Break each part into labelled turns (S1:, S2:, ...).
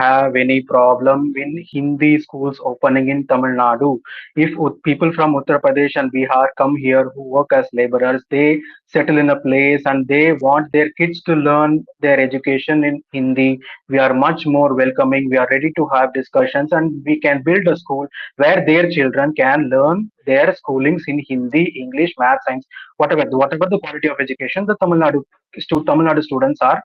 S1: have any problem in Hindi schools opening in Tamil Nadu. If people from Uttar Pradesh and Bihar come here who work as laborers, they settle in a place and they want their kids to learn their education in Hindi. We are much more welcoming. We are ready to have discussions and we can build a school where their children can learn their schoolings in Hindi, English, math, science, whatever the quality of education the Tamil Nadu students are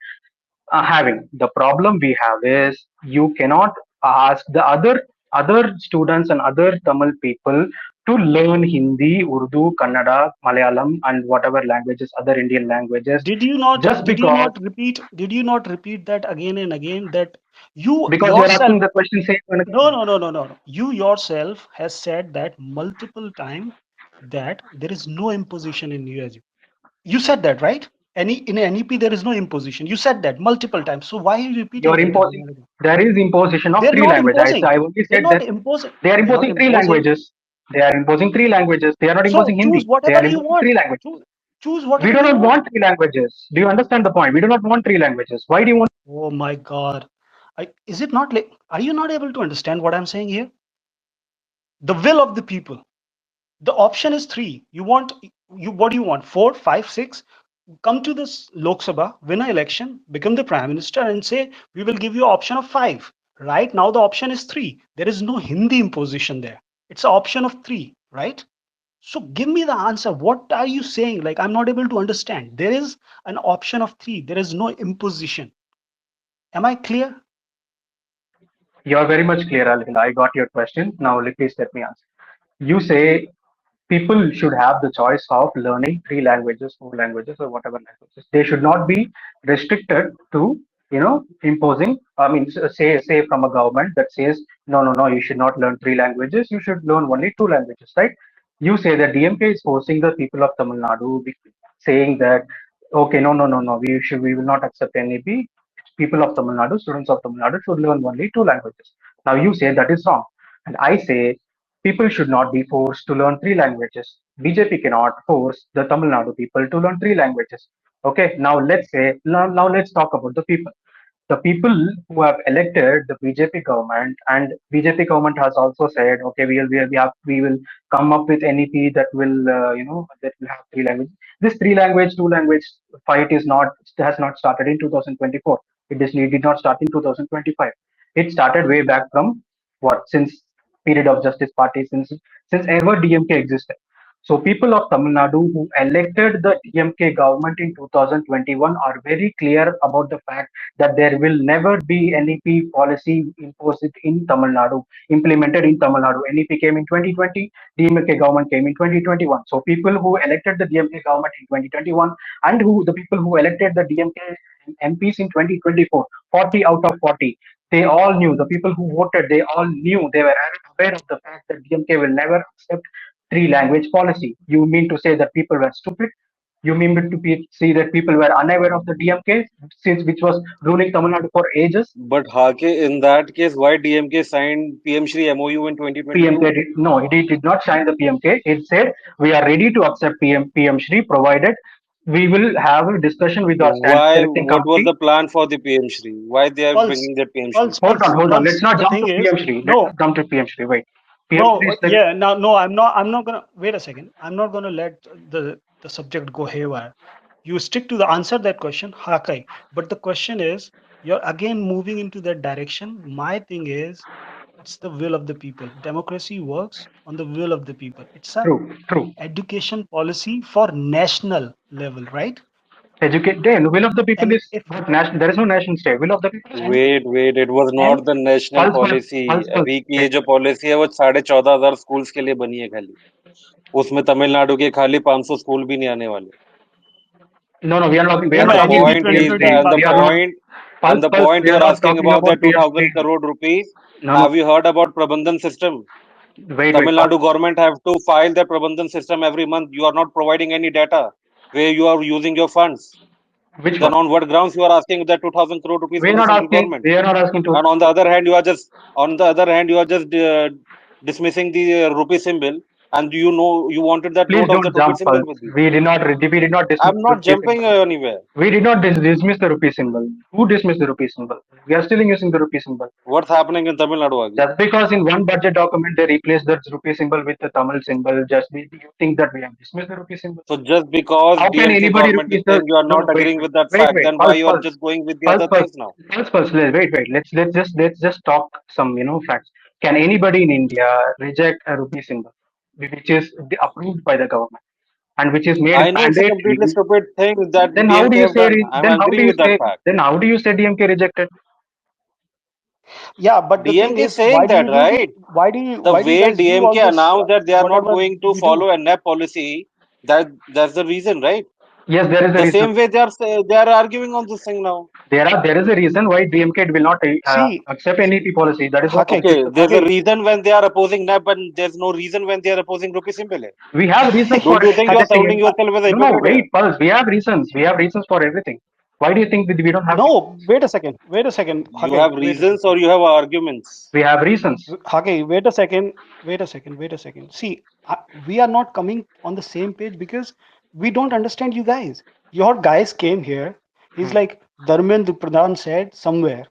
S1: having. The problem we have is you cannot ask the other students and other Tamil people to learn Hindi, Urdu, Kannada, Malayalam, and whatever languages, other Indian languages,
S2: Did you not
S1: just
S2: did you
S1: because
S2: not repeat did you not repeat that again and again, that you
S1: because you are
S2: yourself,
S1: asking the question same and
S2: no,
S1: again.
S2: no, no, no, no, no. You yourself has said that multiple time, that there is no imposition in US. You said that, right? Any in NEP there is no imposition. You said that multiple times. So why are you
S1: You
S2: repeating
S1: are
S2: that again
S1: imposing.
S2: and again?
S1: There is imposition of
S2: They're
S1: three
S2: not
S1: languages.
S2: imposing.
S1: I only
S2: They're
S1: said
S2: not
S1: that
S2: imposing.
S1: they are
S2: They're not
S1: imposing three
S2: imposing.
S1: languages. They are imposing three languages. They are not
S2: So
S1: imposing
S2: choose
S1: Hindi. They
S2: whatever
S1: are
S2: you
S1: imposing
S2: want.
S1: three languages.
S2: Choose, choose
S1: We
S2: whatever
S1: do
S2: you
S1: not
S2: want.
S1: want three languages. Do you understand the point? We do not want three languages. Why do you want?
S2: Oh my God. Is it not like, are you not able to understand what I'm saying here? The will of the people. The option is three. You want, what do you want? Four, five, six? Come to this Lok Sabha, win an election, become the prime minister, and say we will give you an option of five. Right now, the option is three. There is no Hindi imposition there. It's an option of three, right? So give me the answer. What are you saying? Like, I'm not able to understand. There is an option of three. There is no imposition. Am I clear?
S1: You are very much clear, Alvin. I got your question. Now, please let me answer. You say people should have the choice of learning three languages, four languages, or whatever languages. They should not be restricted to, imposing. I mean, say from a government that says, no, no, no, you should not learn three languages. You should learn only two languages, right? You say that DMK is forcing the people of Tamil Nadu, saying that, okay, no, no, no, no, we will not accept NEP. People of Tamil Nadu, students of Tamil Nadu should learn only two languages. Now you say that is wrong. And I say people should not be forced to learn three languages. BJP cannot force the Tamil Nadu people to learn three languages. Okay, now let's talk about the people. The people who have elected the BJP government, and BJP government has also said, okay, we will come up with NEP that will that will have three languages. This three language, two language fight is not has not started in 2024. It did not start in 2025. It started way back from what since period of Justice Party since ever DMK existed. So people of Tamil Nadu who elected the DMK government in 2021 are very clear about the fact that there will never be NEP policy imposed in Tamil Nadu, implemented in Tamil Nadu. NEP came in 2020, DMK government came in 2021. So people who elected the DMK government in 2021 and the people who elected the DMK MPs in 2024, 40 out of 40, they all knew, the people who voted, they all knew, they were aware of the fact that DMK will never accept three language policy. You mean to say that people were stupid? You mean see that people were unaware of the DMK since which was ruling Tamil Nadu for ages?
S3: But Hake, in that case, why DMK signed PM Shri MOU in
S1: PMK
S3: 2022?
S1: no, it did not sign the PMK. It said we are ready to accept PM Shri provided we will have a discussion with our
S3: Why?
S1: selecting
S3: What was
S1: committee.
S3: the plan for the PM Shri? Why they are
S2: Pulse,
S3: bringing that PM Shri?
S2: pulse,
S1: Hold on,
S2: pulse,
S1: hold on. Let's
S2: pulse.
S1: not
S2: The
S1: jump
S2: thing
S1: to
S2: is,
S1: PM Shri. Let's
S2: no,
S1: not jump to PM Shri. Wait. PM Shri
S2: no,
S1: is the
S2: yeah, now, no, I'm not gonna, wait a second. I'm not gonna let the subject go haywire. You stick to the answer that question, Hakai. But the question is, you're again moving into that direction. My thing is, it's the will of the people. Democracy works on the will of the people. It's a
S1: true, true.
S2: education policy for national level, right?
S1: Educate then will of the people
S2: And
S1: is
S2: if
S1: what national there is no nation state. Will of the people is
S2: and
S3: Wait, it was
S2: and
S3: not the national
S1: pulse
S3: policy.
S1: pulse
S3: अभी की ये
S1: wait.
S3: जो policy है वो 14,500 schools के लिए बनी है खाली. उसमें तमिलनाडु के खाली 500 स्कूल भी नहीं आने वाले.
S1: No, no, we are
S2: in
S3: And
S1: not
S2: the
S3: the
S1: talking
S2: NEP
S3: point is, and
S2: 2025,
S3: the
S1: we are not
S3: point,
S1: pulse
S3: and the
S1: pulse.
S3: point
S1: We
S3: you
S1: are
S3: are
S1: not
S3: asking
S1: talking
S3: about the
S1: about PM Shri.
S3: 2,000 crore rupees.
S1: No,
S3: Have
S1: no.
S3: you heard about Prabandhan system?
S1: Wait.
S3: Tamil Nadu government have to file their Prabandhan system every month. You are not providing any data where you are using your funds.
S1: Which
S3: Then
S1: one?
S3: on what grounds you are asking that 2,000 crore rupees
S1: We are
S3: from the
S1: not
S3: central
S1: asking.
S3: government?
S1: We are not asking to.
S3: And on the other hand, you are just dismissing the rupee symbol and you wanted that
S1: Please
S3: note of
S1: don't
S3: that rupee
S1: jump,
S3: symbol
S1: Pulse.
S3: with you.
S1: We did not dismiss
S3: I'm
S1: the
S3: not
S1: rupee
S3: jumping
S1: symbol.
S3: anywhere.
S1: We did not dismiss the rupee symbol. Who dismissed the rupee symbol? We are still using the rupee symbol.
S3: What's happening in Tamil Nadu again?
S1: Just because in one budget document they replaced the rupee symbol with the Tamil symbol, you think that we have dismissed the rupee symbol?
S3: So just because
S1: How can
S3: DMK
S1: anybody
S3: government is
S1: replace the?
S3: saying you are
S1: No,
S3: not
S1: no, wait,
S3: agreeing
S1: wait,
S3: with that
S1: wait,
S3: fact,
S1: wait.
S3: then why
S1: Pulse,
S3: you are
S1: pulse,
S3: just going with the
S1: pulse,
S3: other
S1: pulse,
S3: things now?
S1: pulse. Wait. Let's just talk some facts. Can anybody in India reject a rupee symbol, which is approved by the government and which is made
S3: I know it's a completely
S1: mandatory?
S3: stupid thing that
S1: Then how do
S3: DMK
S1: you
S3: have
S1: say?
S3: done. I'm
S1: Then how do
S3: agree
S1: you
S3: with that
S1: say?
S3: fact.
S1: Then how do you say DMK rejected?
S2: Yeah, but the thing
S3: DMK is
S2: is,
S3: saying that, right? The
S2: why do you
S3: way
S2: guys do all
S3: DMK
S2: this,
S3: announced that they are not
S2: whatever
S3: going to
S2: you do?
S3: follow a NEP policy, that's the reason, right?
S1: Yes, there is a
S3: The
S1: reason.
S3: same way they are arguing on this thing now.
S1: There is a reason why DMK will not
S2: See,
S1: accept NEP policy. That is what
S2: Hake,
S1: DMK is
S3: Okay, there's a
S1: supporting.
S2: Hake,
S3: reason when they are opposing NEP, and there's no reason when they are opposing rupee symbol.
S1: We have reasons for
S3: Don't you think you are
S1: rejecting
S3: sounding
S1: it.
S3: yourself as a
S1: No,
S3: hypocrite here?
S1: wait, Pulse. We have reasons. We have reasons for everything. Why do you think we don't have reasons?
S2: no, wait a second,
S3: You
S2: Hake,
S3: have
S2: wait a
S3: reasons
S2: second.
S3: or you have arguments.
S1: We have reasons.
S2: Hake, wait a second. See, we are not coming on the same page because we don't understand you guys. Your guys came here. He's
S1: Hmm.
S2: like, Dharmendra Pradhan said somewhere.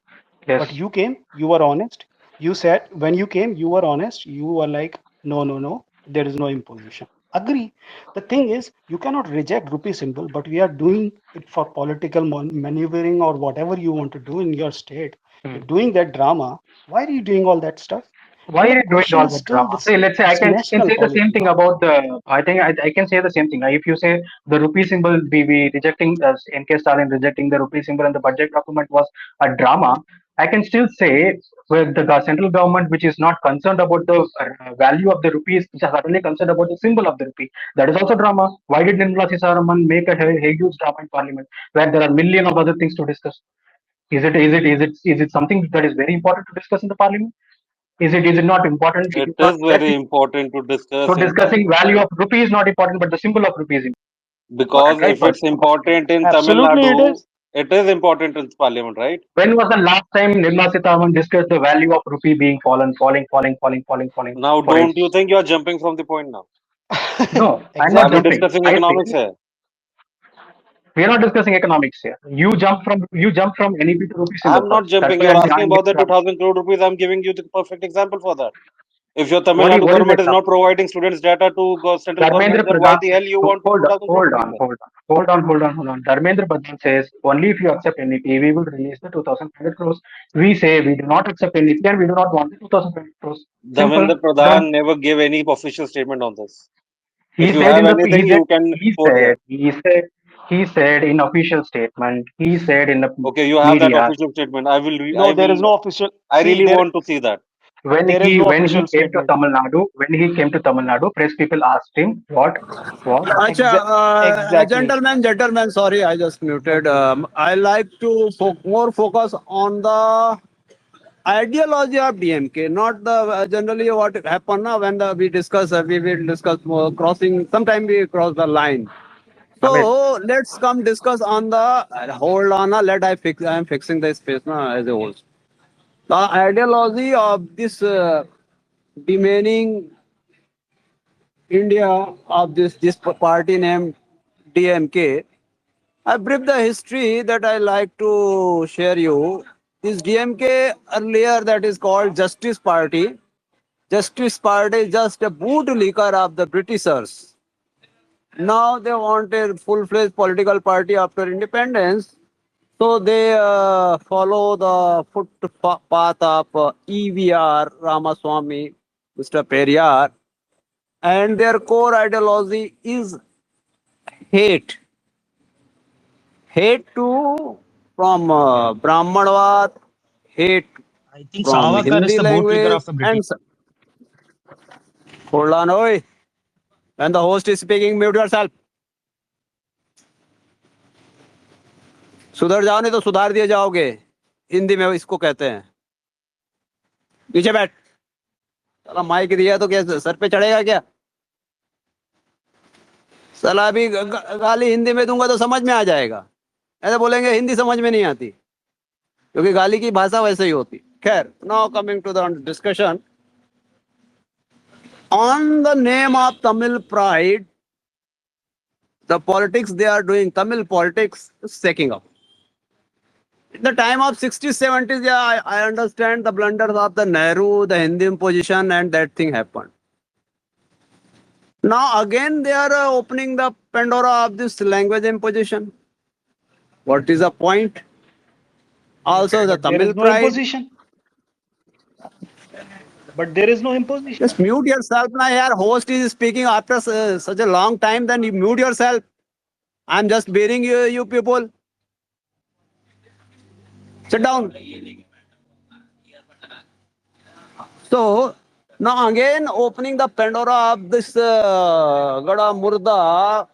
S2: But
S1: Yes.
S2: you came, you were honest. You said, when you came, you were honest. You were like, no, there is no imposition. Agree. The thing is, you cannot reject rupee symbol, but we are doing it for political maneuvering or whatever you want to do in your state.
S1: Hmm.
S2: You're doing that drama. Why are you doing all that stuff?
S1: Why
S2: And the
S1: are you doing
S2: question
S1: all
S2: is
S1: that
S2: still
S1: drama? Say, let's say I
S2: it's
S1: can
S2: national
S1: say the same thing
S2: policy.
S1: about the. I think I can say the same thing. If you say the rupee symbol, we rejecting N.K. Stalin rejecting the rupee symbol and the budget document was a drama. I can still say with the central government, which is not concerned about the value of the rupees, which is suddenly concerned about the symbol of the rupee. That is also drama. Why did Nirmala Sisaraman make a huge drama in parliament where there are million of other things to discuss? Is it something that is very important to discuss in the parliament? Is it not important? It
S3: It
S1: is not
S3: is
S1: very
S3: very important to
S1: so
S3: discuss in
S1: discussing
S3: Parliament
S1: value of rupee is not important, but the symbol of rupee is important,
S3: because
S1: right?
S3: if
S1: Pulse?
S3: it's important in Tamil
S2: Absolutely, it
S3: Nadu,
S2: is.
S3: it is important in Parliament, right?
S1: When was the last time Nirmala Sitharaman discussed the value of rupee being falling
S3: Now,
S1: for
S3: don't you
S1: inches?
S3: think you are jumping from the point now?
S1: No, I'm not
S3: Are we
S2: Exactly.
S1: jumping.
S3: discussing
S1: I
S3: economics
S1: say
S3: here?
S1: we are not discussing economics here. You jump from NEP to rupee symbol
S3: I'm not
S1: first. That's
S3: jumping.
S1: why
S3: You're
S1: I'm
S3: asking
S1: getting
S3: about the
S1: trouble.
S3: 2000 crore rupees. I'm giving you the perfect example for that. If your Tamil
S1: What is
S3: Nadu
S1: what is the
S3: government is not
S1: example?
S3: providing students data to central
S1: Dharmendra
S3: government, then why
S1: Pradhan
S3: the
S1: says,
S3: hell you want
S1: hold on,
S3: 2000 crore
S1: hold
S3: rupees
S1: on,
S3: then?
S1: hold on, hold on, hold on, hold on. Dharmendra Pradhan says, only if you accept NEP, we will release the 2,500 crores. We say we do not accept NEP and we do not want the 2,500 crores. Simple,
S3: Dharmendra
S1: done.
S3: Pradhan never gave any official statement on this.
S1: He
S3: If you
S1: said
S3: have
S1: in the
S3: anything,
S1: he said
S3: you can
S1: he
S3: quote here.
S1: said he said he said in official statement. He said in the
S3: Okay, you have that
S1: media
S3: official statement. I will.
S2: No, there is no official.
S3: I
S2: See,
S3: really want to see that.
S2: there is no official statement.
S1: when he came to Tamil Nadu, press people asked him what
S4: Acha,
S2: Exactly.
S4: gentlemen, sorry, I just muted. I like to more focus on the ideology of DMK, not the generally what happened now when we discuss, we will discuss more crossing, sometime we cross the line.
S1: I mean,
S4: So let's come discuss on the, hold on, I am fixing the space now as a whole. The ideology of this remaining India of this party named DMK. I brief the history that I like to share you. This DMK earlier that is called Justice Party. Justice Party is just a bootlicker of the Britishers. Now they want a full-fledged political party after independence. So they follow the footpath of EVR Ramaswamy, Mr. Periyar, and their core ideology is hate. Hate to from Brahmanwad, hate
S5: I think
S4: from
S5: Savarkar is
S4: Hindi
S5: the bootlicker
S4: language,
S5: of the British.
S4: and hold on, oi. When the host is speaking, mute yourself. सुधर जाओ नहीं तो सुधार दिए जाओगे. हिंदी में इसको कहते हैं. नीचे बैठ. साला माइक दिया तो क्या सर पे चढ़ेगा क्या? साला अभी गाली हिंदी में दूंगा तो समझ में आ जाएगा. ऐसे बोलेंगे हिंदी समझ में नहीं आती क्योंकि गाली की भाषा वैसे ही होती. खैर, now coming to the discussion. On the name of Tamil pride, the politics they are doing, Tamil politics, is taking up. In the time of 60s, 70s, yeah, I understand the blunders of the Nehru, the Hindi imposition, and that thing happened. Now again, they are opening the Pandora of this language imposition. What is the point? Also, the
S2: But there is
S4: Tamil
S2: no
S4: pride.
S2: imposition. But there is no imposition.
S4: Just mute yourself now. Your host is speaking after such a long time. Then you mute yourself. I'm just bearing you people. Sit down. So now again opening the Pandora of this Gada Murda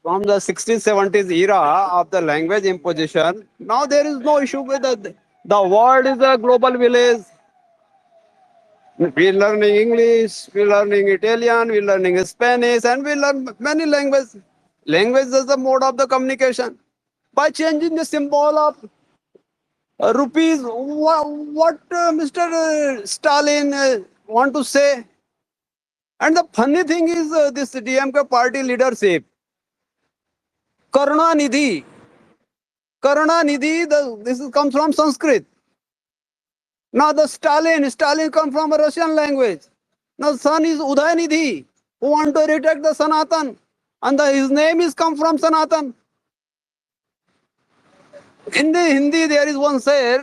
S4: from the 60s, 70s era of the language imposition. Now there is no issue with the world is a global village. We're learning English, we're learning Italian, we're learning Spanish, and we learn many languages. Language is the mode of the communication. By changing the symbol of rupees, what Mr. Stalin want to say? And the funny thing is this DMK party leadership, Karunanidhi. Karunanidhi, comes from Sanskrit. Now the Stalin comes from a Russian language. Now son is Udayanidhi, who want to reject the Sanatan. And his name is come from Sanatan. In the Hindi there is one शेर,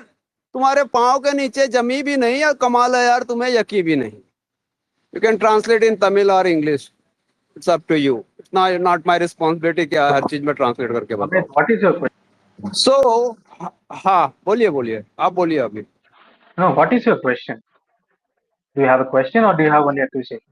S4: तुम्हारे पाँव के नीचे जमी भी नहीं और कमाल है यार तुम्हें यकी भी नहीं. You can translate in Tamil or English. It's up to you. It's not my responsibility कि हर चीज में translate करके
S1: Amit,
S4: बताओ.
S1: what is your question?
S4: So हाँ बोलिए आप बोलिए अभी.
S1: No, what is your question? Do you have a question or do you have only appreciation?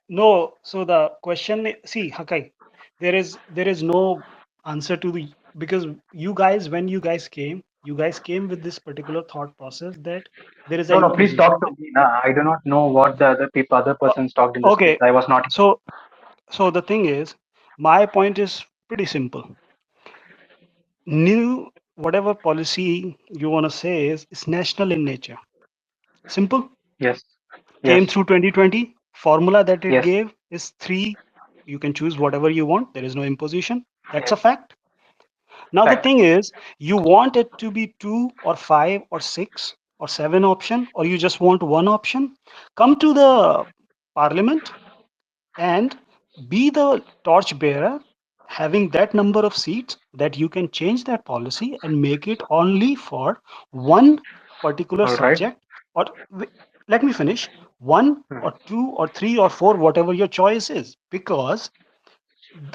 S2: No, so the question, see, Hakai, there is no answer to the, because you guys, when you guys came with this particular thought process that there is
S1: No,
S2: an
S1: no, please talk
S2: imposition.
S1: to me. Nah, I do not know what the other people, other
S2: Uh,
S1: persons talked in the space.
S2: okay,
S1: I was not.
S2: so the thing is, my point is pretty simple. New whatever policy you want to say is national in nature. Simple.
S1: Yes,
S2: Came
S1: yes,
S2: through 2020. Formula that it
S1: yes,
S2: gave is three. You can choose whatever you want. There is no imposition. That's a
S1: yes.
S2: fact. Now the
S1: Fact.
S2: thing is, you want it to be two or five or six or seven option, or you just want one option. Come to the parliament and be the torch bearer, having that number of seats that you can change that policy and make it only for one particular
S1: All right.
S2: subject. Or let me finish, one
S1: Hmm.
S2: or two or three or four, whatever your choice is, because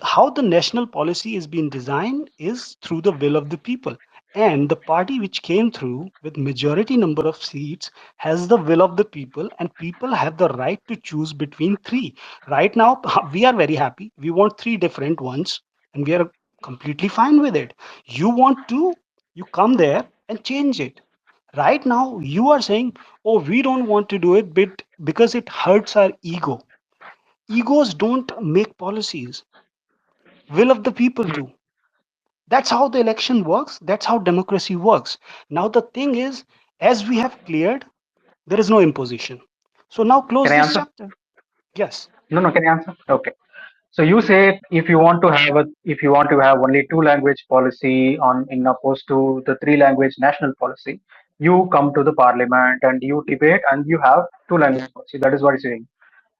S2: how the national policy is being designed is through the will of the people, and the party which came through with majority number of seats has the will of the people, and people have the right to choose between three. Right now we are very happy, we want three different ones, and we are completely fine with it. You want to, you come there and change it. Right now you are saying, oh, we don't want to do it bit because it hurts our ego. Egos don't make policies, will of the people
S1: Hmm.
S2: do. That's how the election works, that's how democracy works. Now the thing is, as we have cleared, there is no imposition. So now
S1: Can
S2: close
S1: I
S2: this
S1: answer?
S2: chapter. Yes.
S1: No, no. Can I answer? Okay. So you say if you want to have only two language policy on in opposed to the three language national policy, you come to the parliament and you debate and you have two language policy. That is what you're saying.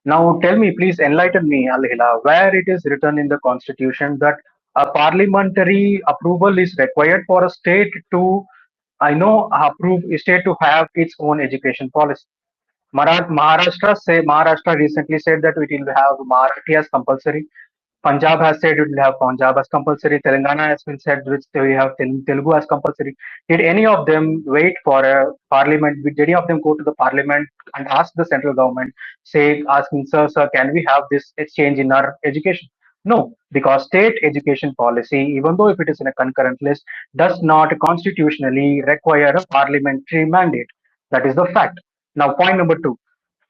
S1: Now tell me, please enlighten me, Al Hila, where it is written in the constitution that a parliamentary approval is required for a state to, I know, approve a state to have its own education policy. Maharashtra recently said that it will have Marathi as compulsory. Punjab has said it will have Punjab as compulsory. Telangana has been said which we have Telugu as compulsory. Did any of them wait for a parliament? Did any of them go to the parliament and ask the central government, asking, sir, can we have this change in our education? No, because state education policy, even though if it is in a concurrent list, does not constitutionally require a parliamentary mandate. That is the fact. Now, point number two.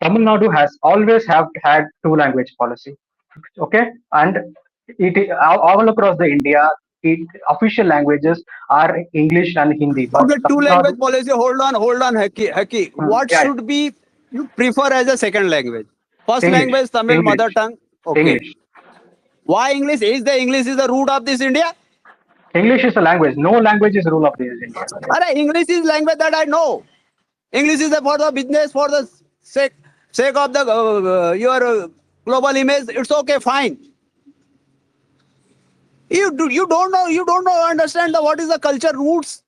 S1: Tamil Nadu has always have had two language policy. Okay, and all across the India, official languages are English and Hindi. But
S4: Okay, two
S1: Tamil Nadu,
S4: language policy. Hold on, Haki. What
S1: yeah,
S4: should be you prefer as a second language? First
S1: English.
S4: language Tamil, mother
S1: English.
S4: tongue. Okay.
S1: English.
S4: Why English? English is the root of this India?
S1: English is a language. No language is rule of this India.
S4: English is language that I know. English is for the business, for the sake of the your global image. It's okay, fine. You don't know understand the what is the culture roots.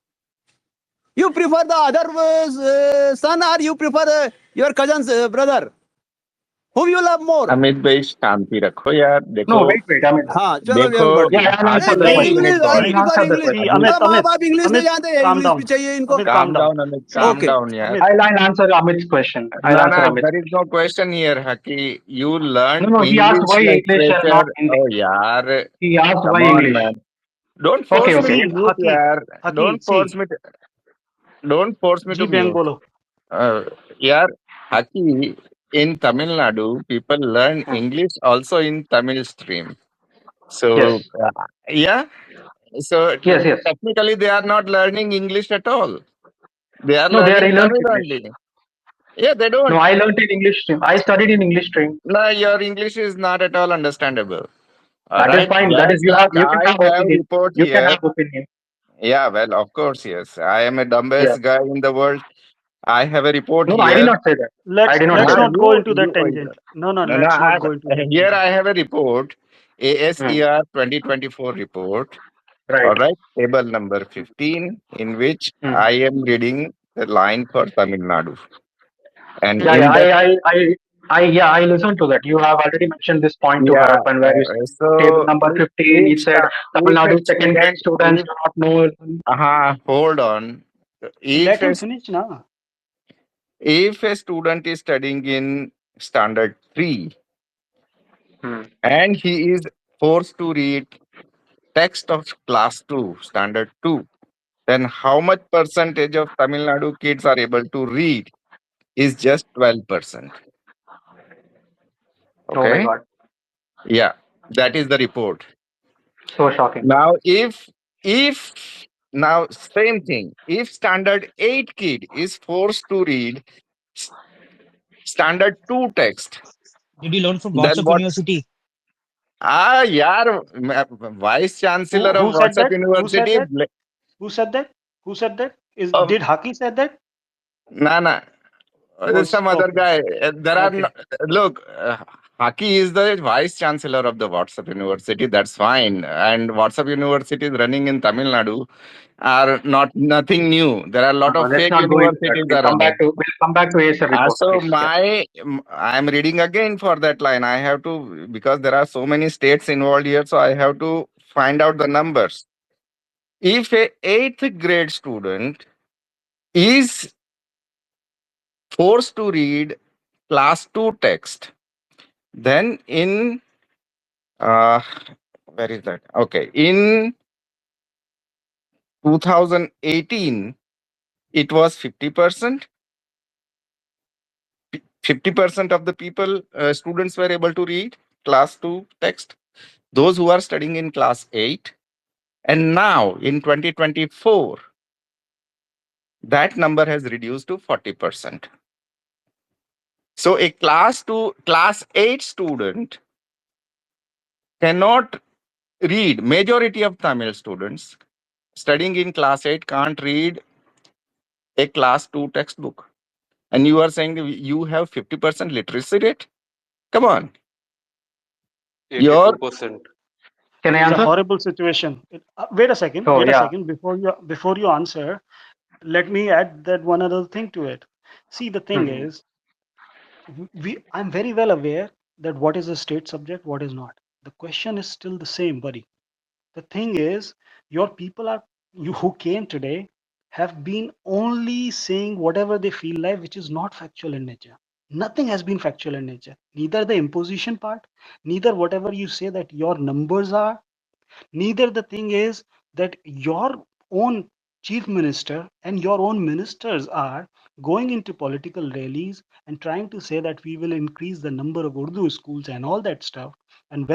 S4: You prefer the other son, or you prefer your cousin's brother. Whom you love more?
S5: Amit भाई शांति रखो यार
S1: No,
S5: देखो
S1: wait. I mean,
S4: हाँ चलो
S5: देखो
S4: well बढ़ते
S1: yeah,
S4: हैं।
S1: I'll answer the
S4: नहीं
S5: नहीं
S1: question.
S4: इंग्लिश
S5: देखो
S4: आई
S1: I'll
S4: prefer
S1: answer the
S4: English.
S1: question.
S2: See,
S5: Amit
S2: Amit,
S4: माँ
S2: Amit,
S4: बाप इंग्लिश नहीं
S2: Amit,
S4: जानते,
S2: calm
S4: इंग्लिश
S2: down.
S4: चाहिए इनको।
S2: Amit, calm down.
S5: Amit
S2: See,
S5: calm
S4: okay
S5: down यार
S2: Amit,
S1: I'll answer Amit's question. I'll
S5: no
S1: answer
S5: no
S1: Amit's
S5: there is
S1: question.
S5: no question here Haki you learn
S1: No. He asked
S5: English
S1: why English and
S5: literature
S1: not Hindi.
S5: oh yaar
S1: He asked
S5: come
S1: why
S5: on
S1: English.
S5: man don't
S1: Okay,
S5: force me
S1: okay.
S5: to
S2: see,
S5: mute yaar
S2: Haki,
S5: don't force
S2: see,
S5: me to, don't force me
S2: Ji
S5: to
S2: Bang
S5: mute
S2: bolo.
S5: yaar Haki in Tamil Nadu people learn
S1: Hmm.
S5: English also in Tamil stream so
S1: Yes.
S5: yeah so
S1: Yes, yes.
S5: technically they are not learning English at all. They are
S1: No, they are
S5: learning
S1: learning
S5: Tamil
S1: English.
S5: only. Yeah, they
S1: No,
S5: don't.
S1: I learned in English stream. I studied in English stream.
S5: No, your English is not at all understandable. All
S1: That is
S5: right.
S1: fine. That is
S5: Just
S1: you have
S5: like
S1: you can
S5: I
S1: have
S5: have
S1: opinion.
S5: report
S1: You can
S5: here.
S1: have opinion.
S5: Yeah, well, of course, yes. I am a
S1: Yeah.
S5: dumbest guy in the world. I have a report
S1: No, I did
S5: here.
S1: not say that. I
S2: Let's
S1: did not say
S2: let's
S5: Ah,
S1: that.
S2: not go into that
S5: you,
S2: tangent. No, no,
S5: no, no.
S2: let's not go into that
S5: Here
S2: tangent.
S5: I have a report,
S1: Hmm.
S5: ASER 2024 report. All
S1: Right.
S5: right, table number 15, in which
S1: Hmm.
S5: I am reading the line for Tamil Nadu. And
S1: Yeah,
S2: Hmm.
S1: yeah.
S5: in that
S1: Yeah, I listened to that. You have already mentioned this point to
S5: yeah,
S1: Bharat where you said table
S5: so
S1: number 15. He said Tamil
S5: if a
S1: Nadu second grade
S5: student,
S1: students do not know.
S5: hold on, if
S2: Let
S5: a,
S2: him finish now.
S5: if a student is studying in standard 3
S1: Hmm.
S5: and he is forced to read text of class 2, standard 2, then how much percentage of Tamil Nadu kids are able to read is just 12%.
S1: Oh my
S5: Okay?
S1: God.
S5: Yeah, that is the report.
S1: So shocking.
S5: Now, if now same thing, if standard 8 kid is forced to read s- standard 2 text,
S6: Did you learn from
S5: then
S6: WhatsApp
S5: what?
S6: University?
S5: Vice Chancellor of
S2: Who said
S5: WhatsApp
S2: that? Who said
S5: University.
S2: that? Who said that? Who said that? Is
S5: Um,
S2: did Haki said that?
S5: nah, nah. There's
S2: Was
S5: some other
S2: okay.
S5: guy. There are no,
S2: Okay.
S5: look. Haki is the vice chancellor of the WhatsApp University. That's fine. And WhatsApp University is running in Tamil Nadu are not nothing new. There are a lot of
S1: Let's
S5: fake
S1: not go into that.
S5: universities are running.
S1: We'll come back to Acer report,
S5: So
S1: please. Yeah.
S5: I'm reading again for that line. I have to because there are so many states involved here. So I have to find out the numbers. If a eighth grade student is forced to read class 2 text, then in uh, where is that? Okay, in 2018, it was 50%. 50% of the people, students were able to read class 2 text. Those who are studying in class 8. And now in 2024, that number has reduced to 40%. So a class 8 student cannot read. Majority of Tamil students studying in class 8 can't read a class 2 textbook. And you are saying that you have 50% literacy rate? Come on. Your
S3: 82%.
S1: Can I
S2: It is a
S1: answer?
S2: horrible situation. Wait a second.
S1: So
S2: Wait a
S1: yeah.
S2: second. Before you answer, let me add that one other thing to it. See, the thing
S1: Hmm.
S2: is, I'm very well aware that what is a state subject, what is not. The question is still the same, buddy. The thing is, your people are you who came today have been only saying whatever they feel like, which is not factual in nature. Nothing has been factual in nature. Neither the imposition part, neither whatever you say that your numbers are, neither the thing is that your own chief minister and your own ministers are going into political rallies and trying to say that we will increase the number of Urdu schools and all that stuff. And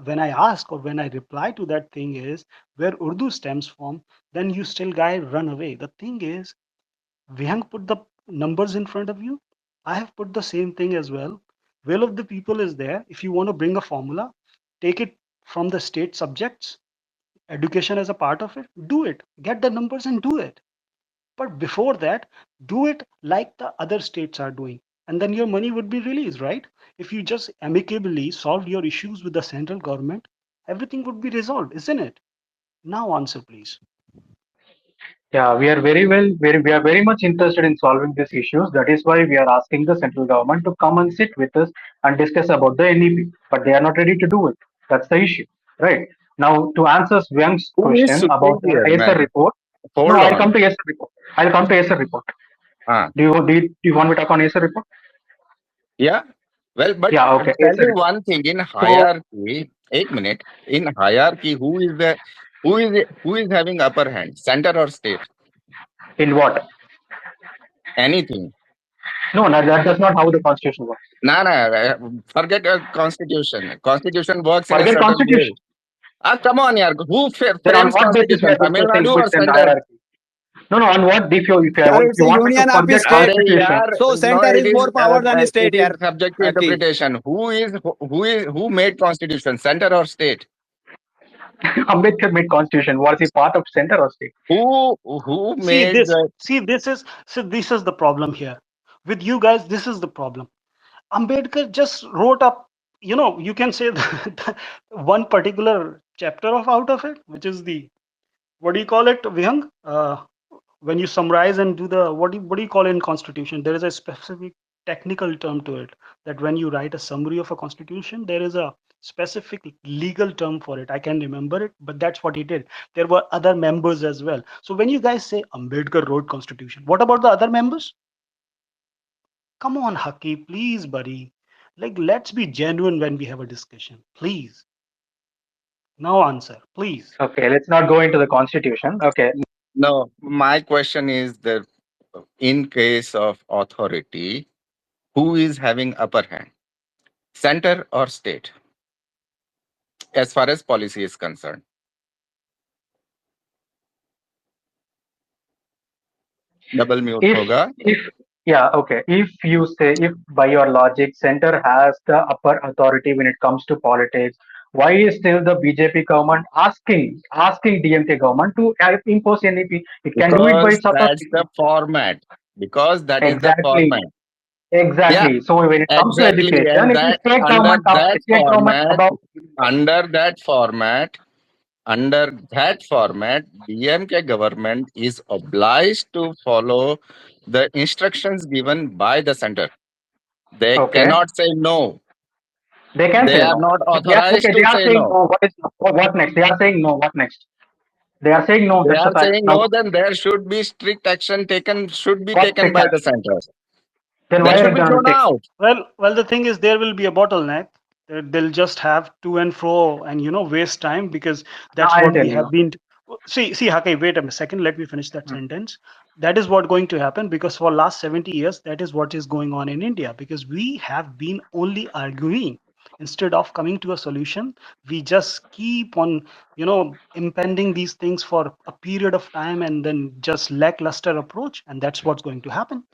S2: when I ask or when I reply to that thing is where Urdu stems from, then you still guy run away. The thing is, Vihang put the numbers in front of you. I have put the same thing as well. Will of the people is there. If you want to bring a formula, take it from the state subjects, education as a part of it, do it. Get the numbers and do it. But before that, do it like the other states are doing. And then your money would be released, right? If you just amicably solved your issues with the central government, everything would be resolved, isn't it? Now answer, please.
S1: Yeah, we are we are very much interested in solving these issues. That is why we are asking the central government to come and sit with us and discuss about the NEP. But they are not ready to do it. That's the issue, right? Now, to answer Svyang's
S5: Who is
S1: question about the
S5: superior,
S1: ASR
S5: man?
S1: report, no,
S5: Hold
S1: I'll come
S5: on.
S1: to ASR report. I'll come to ASR report.
S5: Ah,
S1: Do you want me to talk on ASR report?
S5: yeah. Well, but
S1: Yeah,
S5: I'll
S1: okay,
S5: tell
S1: ASR
S5: you
S1: report.
S5: one thing in
S1: So,
S5: hierarchy. 8 minute in hierarchy, who is having upper hand, center or state?
S1: in what?
S5: Anything.
S1: No, no, that's not how the constitution works.
S5: Nah, nah. Forget a constitution. Constitution works in a
S1: Forget
S5: certain way.
S1: constitution.
S5: Ah, come on, yaar. Who
S1: Then on
S5: frames
S1: what basis we
S5: constitution?
S1: are
S5: Tamil
S1: discussing
S5: Nadu
S1: who
S5: or
S1: is in the
S5: center?
S1: hierarchy? No, no, on what
S4: Sir,
S1: if
S4: it's
S1: you
S4: a
S1: want me to
S4: union of
S1: forget
S4: state.
S5: Arey
S1: constitution,
S5: yaar,
S4: So
S5: no,
S4: center is more power than state,
S5: it is
S4: yaar.
S5: subject to
S4: Haki.
S5: interpretation. Who made constitution? Center or state?
S1: Ambedkar made constitution. Was he part of center or state?
S5: Who
S2: See
S5: made
S2: this.
S5: the
S2: This is the problem here. With you guys, this is the problem. Ambedkar just wrote up, you can say the one particular chapter of out of it, which is the, what do you call it, Vihang? When you summarize and do the, what do you call it in constitution? There is a specific technical term to it, that when you write a summary of a constitution, there is a specific legal term for it. I can remember it, but that's what he did. There were other members as well. So when you guys say Ambedkar wrote constitution, what about the other members? Come on, Haki, please, buddy. Like, let's be genuine when we have a discussion. Please. Now answer, please.
S1: Okay, let's not go into the constitution. Okay,
S5: no? My question is that in case of authority, who is having upper hand, center or state, as far as policy is concerned? Double mute
S1: if
S5: hoga.
S1: if yeah, okay. If you say, if by your logic, center has the upper authority when it comes to politics, why is still the BJP government asking DMK government to impose NEP? It can do it by
S5: Because
S1: its
S5: that's the
S1: authority.
S5: format. Because that is the
S1: Exactly,
S5: format. Yeah,
S1: exactly. So when it comes to
S5: exactly.
S1: education,
S5: And
S1: it is
S5: that
S1: state government above.
S5: under that format, under that format, DMK government is obliged to follow the instructions given by the center. They
S1: Okay,
S5: cannot say no.
S1: they can
S5: They
S1: say
S5: are
S1: no.
S5: not
S1: If they are
S5: authorized
S1: okay, they
S5: to
S1: are
S5: say
S1: saying
S5: no.
S1: no. What next? They are saying no. What next? They are saying no.
S5: They
S1: That's the
S5: are
S1: fact.
S5: saying
S1: Now,
S5: no, then there should be strict action taken, should be
S1: what
S5: taken
S1: strict
S5: by the
S1: action?
S5: center.
S1: Then
S5: They
S1: why are
S5: should
S1: they
S5: be
S1: going to
S5: thrown
S1: take?
S5: out.
S2: Well, the thing is, there will be a bottleneck. They'll just have to and fro and waste time, because
S1: Now
S2: that's
S1: I'll
S2: what
S1: tell
S2: we
S1: you.
S2: have been. See, Hake, wait a second. Let me finish that sentence. That is what going to happen, because for last 70 years, that is what is going on in India. Because we have been only arguing instead of coming to a solution. We just keep on, impending these things for a period of time, and then just lackluster approach, and that's what's going to happen.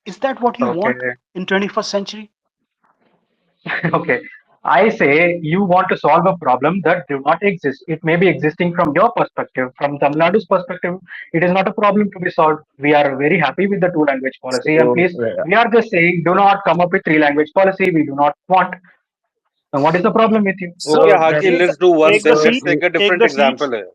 S2: Is that what you want
S1: Okay.
S2: in 21st century?
S1: Okay. I say you want to solve a problem that do not exist. It may be existing from your perspective. From Tamil Nadu's perspective, it is not a problem to be solved. We are very happy with the two language policy. And
S5: So,
S1: please, we are just saying, do not come up with three language policy. We do not want. And what is the problem with you?
S3: Okay,
S5: so
S3: Haki,
S5: then,
S2: take the
S3: let's do one
S2: take the
S3: thing.
S5: so
S3: Let's
S2: seats
S3: take a
S2: take
S3: different
S2: the
S3: example
S2: seats
S3: here.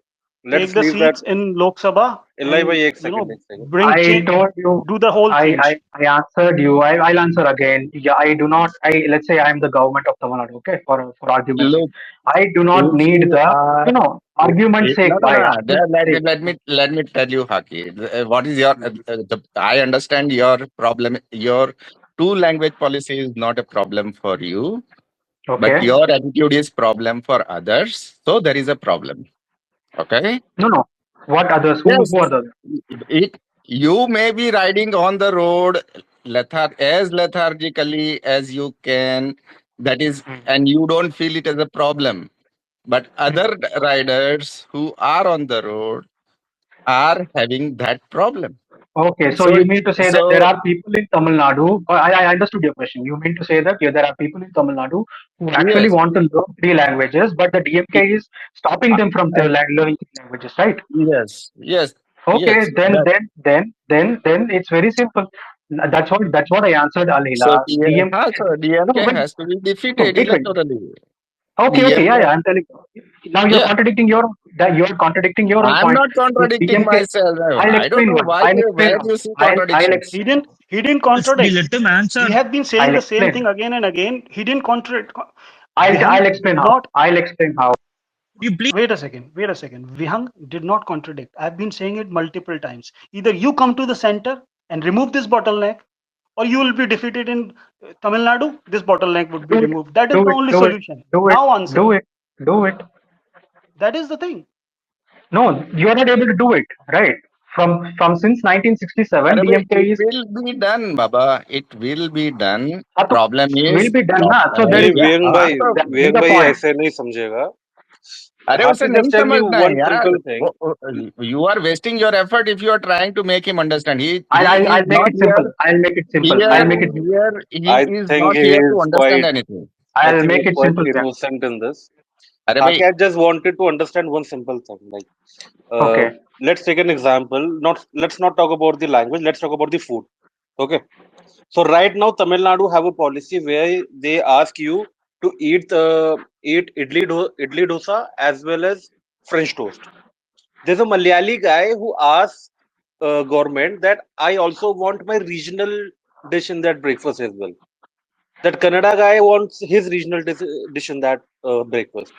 S2: take
S3: Let's
S2: the
S3: leave that.
S2: seats in Lok Sabha,
S3: Illai bhai,
S2: and
S3: ek second, ek second.
S2: bring
S1: I
S2: change,
S1: told you,
S2: do the whole change.
S1: I answered you. I'll answer again. Yeah, I do not. Let's say I am the government of Tamil Nadu. Okay, for argument's sake,
S5: look,
S1: I do not
S5: if
S1: need
S5: you
S1: the
S5: are
S1: argument's
S5: no,
S1: sake.
S5: no,
S1: Why
S5: no. There,
S1: argument's sake?
S5: let me tell you, Haki. What is your? I understand your problem. Your two language policy is not a problem for you, but
S1: Okay,
S5: your attitude is problem for others. So there is a problem. Okay.
S1: no, no. What others?
S5: Yes.
S1: Who are the others?
S5: It you may be riding on the road as lethargically as you can. That is, and you don't feel it as a problem. But other riders who are on the road are having that problem.
S1: Okay, so
S5: So,
S1: you mean to say that there
S5: so
S1: are people in Tamil Nadu? I understood your question. You mean to say that there are people in Tamil Nadu who actually
S5: yes,
S1: want to learn three languages, but the DMK
S5: it-
S1: is stopping them from learning three languages, right?
S5: yes, yes,
S1: Okay,
S5: yes. That,
S1: then it's very simple. That's what I answered Al
S5: so,
S1: Hilal.
S5: so
S1: DMK. No,
S5: DMK
S1: wait,
S5: has to be
S1: no,
S5: defeated
S1: wait, wait.
S5: electorally.
S1: Okay, yeah,
S5: DMK,
S1: yeah. I'm telling you. Now you're
S5: yeah.
S1: contradicting your that you're contradicting your own
S5: I'm
S1: point.
S5: not
S1: If
S5: contradicting
S1: DMK,
S5: myself.
S1: I'll
S5: I don't
S1: explain
S5: know
S1: one.
S5: why,
S1: I'll explain
S5: where
S1: one.
S5: you see
S1: I'll
S5: contradictions.
S2: He didn't
S6: We
S2: contradict.
S6: let him
S2: We
S6: answer.
S2: have been saying
S1: I'll
S2: the same
S1: explain.
S2: thing again and again. He didn't contradict.
S1: I'll
S2: Vihang
S1: explain
S2: did
S1: how.
S2: not.
S1: I'll explain how.
S6: You please.
S2: Wait a second. Wait a second. Vihang did not contradict. I've been saying it multiple times. Either you come to the center and remove this bottleneck, or you will be defeated in Tamil Nadu. This bottleneck would be
S1: Do it.
S2: removed. That is
S1: Do
S2: the
S1: it.
S2: only
S1: Do it.
S2: solution.
S1: Do it.
S2: Now answer.
S1: Do it. Do it.
S2: That is the thing.
S1: No, you are not able to do it, right? From since 1967,
S5: Arre bhai, it
S1: DMK is
S5: will be done, Baba. It will be done.
S1: हाँ तो
S5: Problem
S1: will
S5: is,
S1: be done ना. So there
S3: नहीं,
S1: is
S5: yeah,
S1: that is
S3: Vivek
S1: the
S3: भाई
S1: point.
S3: ऐसे नहीं समझेगा.
S5: अरे उसे
S3: Happy, just
S5: नहीं
S3: tell me
S5: समझना है
S3: one
S5: यार.
S3: simple thing.
S5: You are wasting your effort if you are trying to make him understand.
S1: I'll,
S5: He
S1: I'll
S5: is
S1: I'll make
S5: not
S1: it
S5: here.
S1: simple. I'll make it simple. I'll
S5: Here,
S1: make it simple.
S5: he
S3: I
S5: is
S3: think
S5: not
S3: he
S5: here to
S3: is
S5: understand
S3: quite.
S5: anything.
S3: I
S1: I'll
S3: think
S1: make
S3: he's
S1: it
S3: quite
S1: simple, Ivan.
S3: innocent in this.
S5: अरे भाई,
S3: Haki, I just wanted to understand one simple thing. Like, uh,
S1: Okay.
S3: let's take an example. Let's not talk about the language. Let's talk about the food. Okay. So right now, Tamil Nadu have a policy where they ask you to eat idli dosa as well as French toast. There's a Malayali guy who asks government that I also want my regional dish in that breakfast as well. That Kannada guy wants his regional dish in that breakfast.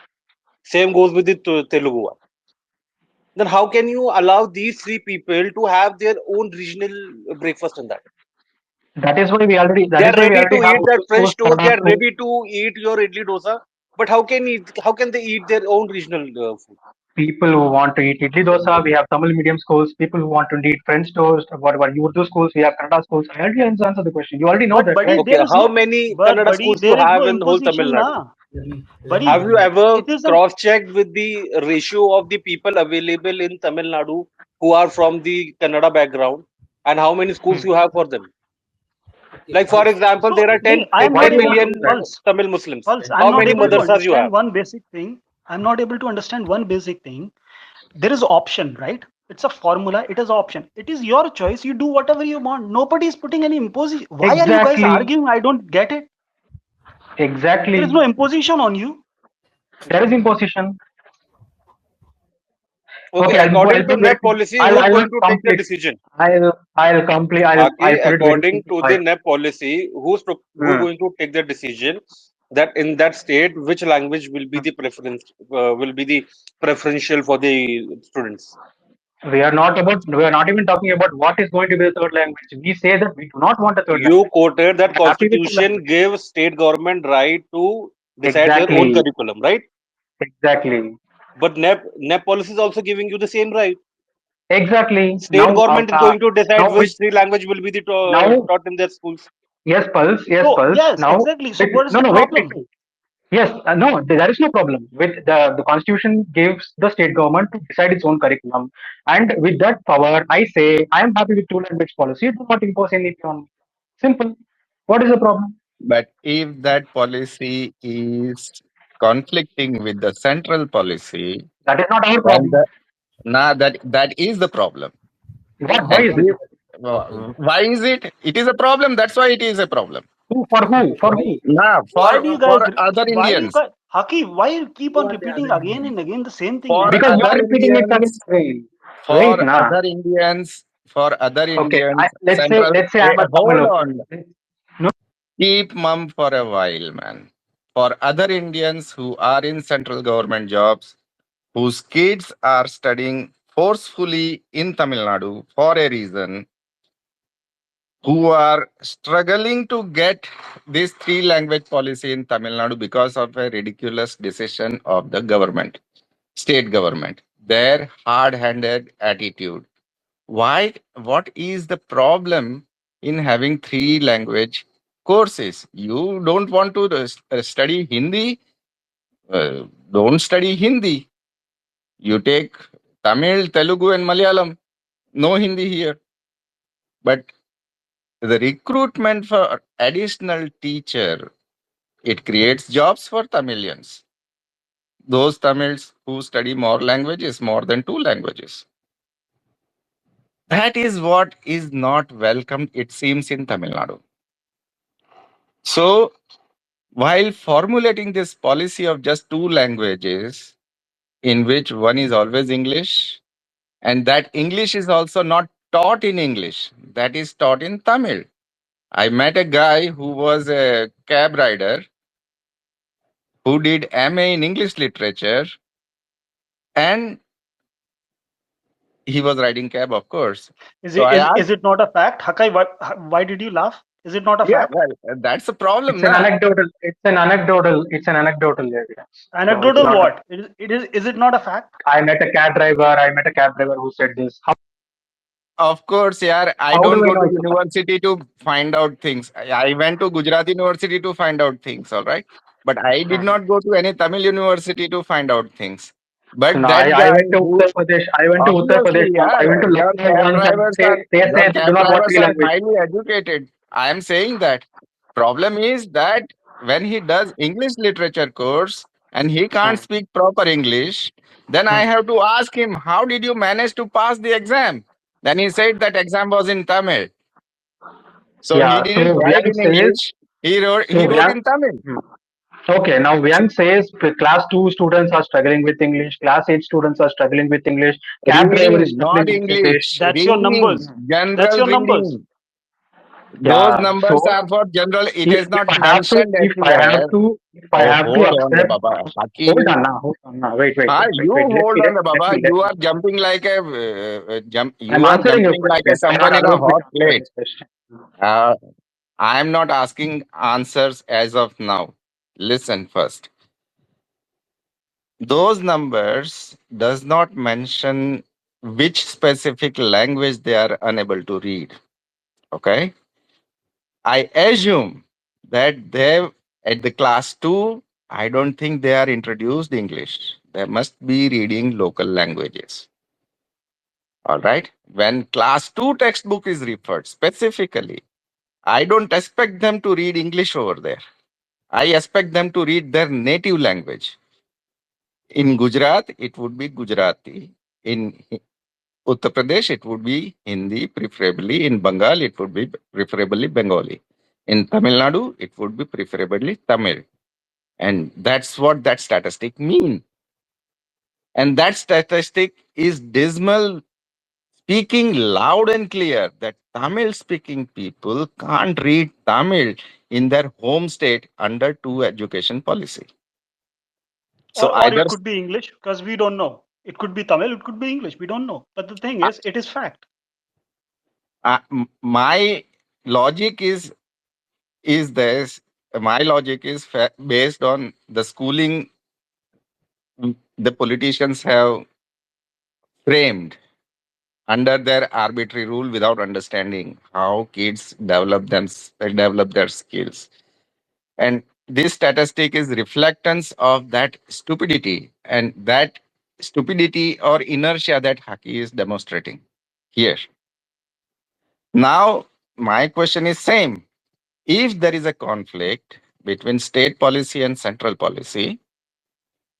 S3: Same goes with the Telugu one. Then how can you allow these three people to have their own regional breakfast in that? They
S1: That
S3: are
S1: is why we
S3: ready
S1: already
S3: to
S1: have
S3: eat that
S1: Urdu schools,
S3: French toast. They
S1: Kannada
S3: are
S1: schools.
S3: ready to eat your idli dosa. But how can they eat their own regional food?
S1: People who want to eat idli dosa, we have Tamil medium schools. People who want to eat French toast, whatever Urdu schools, we have Kannada schools. I already answered the question. You already know
S2: But
S1: that,
S2: buddy,
S1: right?
S3: Okay,
S2: there is
S3: how
S2: no.
S3: many
S2: But
S3: Kannada
S2: buddy,
S3: schools you
S2: there is no
S3: have in whole Tamil
S2: imposition,
S3: Nadu?
S2: na.
S3: Have
S2: Buddy,
S3: you ever
S2: it is a.
S3: cross-checked with the ratio of the people available in Tamil Nadu who are from the Kannada background and how many schools
S1: Hmm.
S3: you have for them? Like for example,
S2: So
S3: there are
S2: they, I am
S1: Why
S2: not
S3: 10
S1: do you
S2: able
S1: want to
S2: to
S3: million
S1: do that?
S2: pulse.
S3: Tamil Muslims.
S2: Pulse. I'm
S3: How
S2: not
S3: many
S2: able to
S3: madrasas you have?
S2: understand one basic thing. I'm not able to understand one basic thing. There is option, right? It's a formula. It is option. It is your choice. You do whatever you want. Nobody is putting any imposition. Why are you guys
S1: Exactly.
S2: arguing? I don't get it. There is
S1: Exactly.
S2: no imposition on you.
S1: There is imposition.
S3: Okay,
S1: Okay,
S3: according
S1: I'll
S3: to
S1: put it.
S3: NEP policy, who is
S1: I'll
S3: going to take the
S1: complete.
S3: decision?
S1: I'll
S3: Okay,
S1: put it very
S3: according
S1: simple.
S3: to the NEP policy, who's
S1: Hmm.
S3: going to take the decision that in that state which language will be the preference will be the preferential for the students?
S1: We are not even talking about what is going to be the third language. We say that we do not want a third
S3: You
S1: language.
S3: quoted
S1: We
S3: that
S1: are happy with two
S3: constitution
S1: languages.
S3: gives state government right to decide their own
S1: Exactly.
S3: curriculum, right?
S1: Exactly.
S3: But NEP policy is also giving you the same right.
S1: Exactly.
S3: State government is going to decide
S1: Now with
S3: which three language will be the
S1: now
S3: taught in their schools.
S1: yes, Pulse. Yes,
S2: So
S1: Pulse.
S2: yes,
S1: Now
S2: exactly. So
S1: with
S2: what is
S1: no
S2: the
S1: no wait wait
S2: problem?
S1: wait. Yes, no, there is no problem. With the constitution gives the state government to decide its own curriculum, and with that power, I say I am happy with two language policy. Do not impose anything on me. Simple. What is the problem?
S5: but if that policy is conflicting with the central policy,
S1: That is not our
S5: then
S1: problem.
S5: that is the problem.
S1: What? Why
S5: And
S1: is it?
S5: why is it? It is a problem. That's why it is a problem.
S1: Who for who? For who?
S5: Nah,
S2: Why do you guys?
S5: for other
S2: Why you
S5: Indians,
S2: guys? Haki, why you keep on repeating again and again the same thing,
S5: for
S2: man?
S1: Because you
S5: other
S1: are repeating it again.
S5: Indians,
S1: Wait,
S5: for
S1: nah.
S5: other Indians, for other
S1: Okay,
S5: Indians, central.
S1: let's say I'm a
S5: Hold
S1: Tamil.
S5: on,
S1: No,
S5: keep mum for a while, man. For other Indians who are in central government jobs, whose kids are studying forcefully in Tamil Nadu for a reason, who are struggling to get this three language policy in Tamil Nadu because of a ridiculous decision of the government, state government, their hard handed attitude. Why? What is the problem in having three language courses? You don't want to study Hindi? Don't study Hindi. You take Tamil, Telugu, and Malayalam. No Hindi here. But the recruitment for additional teacher, it creates jobs for Tamilians. Those Tamils who study more languages, more than two languages. That is what is not welcomed, it seems, in Tamil Nadu. So, while formulating this policy of just two languages, in which one is always English, and that English is also not taught in English, that is taught in Tamil. I met a guy who was a cab rider who did MA in English literature, and he was riding cab, of course.
S2: Is
S5: So
S2: it
S5: I
S2: is
S5: asked,
S2: it not a fact? Hakai, why did you laugh? Is it not a
S5: yeah,
S2: fact?
S5: well, that's a problem,
S1: It's an
S5: na?
S1: anecdotal. It's an anecdotal evidence. So it's
S2: Anecdotal
S1: not a.
S2: what? Is it not a fact?
S1: I met a cab driver. I met a cab driver who said this.
S5: Of course, yeah. I
S1: How
S5: don't
S1: do I
S5: go
S1: know
S5: to
S1: it's a fact?
S5: university to find out things. I went to Gujarat University to find out things, all right. But I did
S1: Mhm.
S5: not go to any Tamil university to find out things. But
S1: No, I,
S5: that
S1: I
S5: guy
S1: went to
S5: who,
S1: Uttar Pradesh. I went to Uttar
S5: obviously,
S1: Pradesh once.
S5: yeah,
S1: I went to Lucknow once, and they
S5: your
S1: say they do
S5: cab
S1: not want
S5: drivers
S1: three
S5: are
S1: languages.
S5: highly educated. I am saying that. Problem is that when he does English literature course and he can't
S1: Hmm.
S5: speak proper English, then I
S1: Hmm.
S5: have to ask him, how did you manage to pass the exam? Then he said that exam was in Tamil. So he
S1: Yeah.
S5: didn't
S1: So
S5: write
S1: Vyang
S5: in
S1: says.
S5: English. He
S1: So
S5: wrote
S1: Vyang.
S5: in Tamil.
S1: Hmm. Okay, now Vyang says class 2 students are struggling with English, class 8 students are struggling with English, cab driver is
S5: Reading,
S1: struggling
S5: not
S1: with English.
S5: English.
S2: That's your
S5: Reading,
S2: numbers.
S1: Hmm.
S2: That's
S5: general
S2: your numbers.
S5: reading. Those
S1: Yeah,
S5: numbers
S1: so
S5: are for general. It
S1: if
S5: is
S1: if
S5: not
S1: I have to
S5: mentioned
S1: if I have
S5: anywhere.
S1: to if I
S5: Oh,
S1: have to
S5: hold on, the
S1: accept
S5: Baba.
S1: hold
S5: Haki.
S1: on now, hold on now.
S5: Ah, you
S1: Let
S5: hold
S1: me
S5: on, the
S1: let
S5: Baba.
S1: me let
S5: You
S1: me
S5: are jumping like a jump.
S1: I'm
S5: You are
S1: answering your
S5: jumping like a
S1: question. Why not
S5: someone in a
S1: allow me
S5: hot
S1: to answer
S5: plate.
S1: your question?
S5: Uh, I am not asking answers as of now. Listen first. Those numbers does not mention which specific language they are unable to read. Okay, I assume that they at the class 2, I don't think they are introduced English. They must be reading local languages. All right, when class 2 textbook is referred specifically, I don't expect them to read English over there. I expect them to read their native language. In Gujarat, it would be Gujarati. In Uttar Pradesh, it would be Hindi, preferably. In Bengal, it would be preferably Bengali. In Tamil Nadu, it would be preferably Tamil. And that's what that statistic mean. And that statistic is dismal, speaking loud and clear that Tamil speaking people can't read Tamil in their home state under two education policy. So
S2: Or
S5: either
S2: it could be English because we don't know. It could be Tamil, it could be English. We don't know. But the thing
S5: uh,
S2: is, it is fact.
S5: my logic is this. My logic is based on the schooling the politicians have framed under their arbitrary rule without understanding how kids develop their skills. And this statistic is reflectance of that stupidity and that stupidity or inertia that Haki is demonstrating here. Now, my question is same. If there is a conflict between state policy and central policy,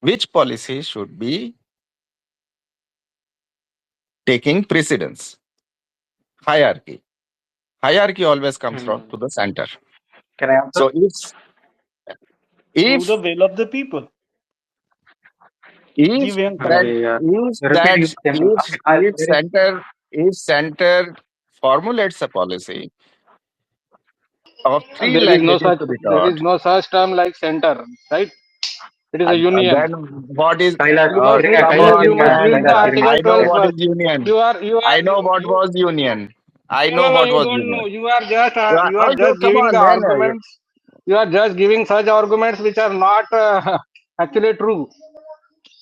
S5: which policy should be taking precedence? Hierarchy. Hierarchy always comes from
S1: Hmm.
S5: to the center.
S1: Can I answer?
S5: So
S2: Through the
S5: if
S2: will of the people.
S5: if
S2: Jivyang
S1: No,
S5: that
S2: Karan.
S5: if
S1: you're repeating
S5: that
S1: the same thing.
S5: if center formulates a policy of three
S6: There is no
S5: languages
S6: such
S5: to be
S6: there is
S5: taught,
S6: no such term like center, right? It is a union.
S5: then what is
S1: Kailash,
S5: oh
S1: getting a
S5: come
S6: You
S1: Kailash,
S5: on
S6: you
S1: getting a
S6: must
S5: man,
S6: read the
S1: Kailash, getting a
S6: Article
S5: I know
S6: 12
S5: what is
S6: first.
S5: union.
S6: You are
S5: I know what
S6: you
S5: was union. I
S6: no no
S5: know
S6: no
S5: what
S6: you
S5: was
S6: don't know.
S5: union.
S6: You are
S5: Oh,
S6: just
S5: come
S6: giving
S5: on
S6: the
S5: man.
S6: arguments. You are just giving such arguments which are not actually true.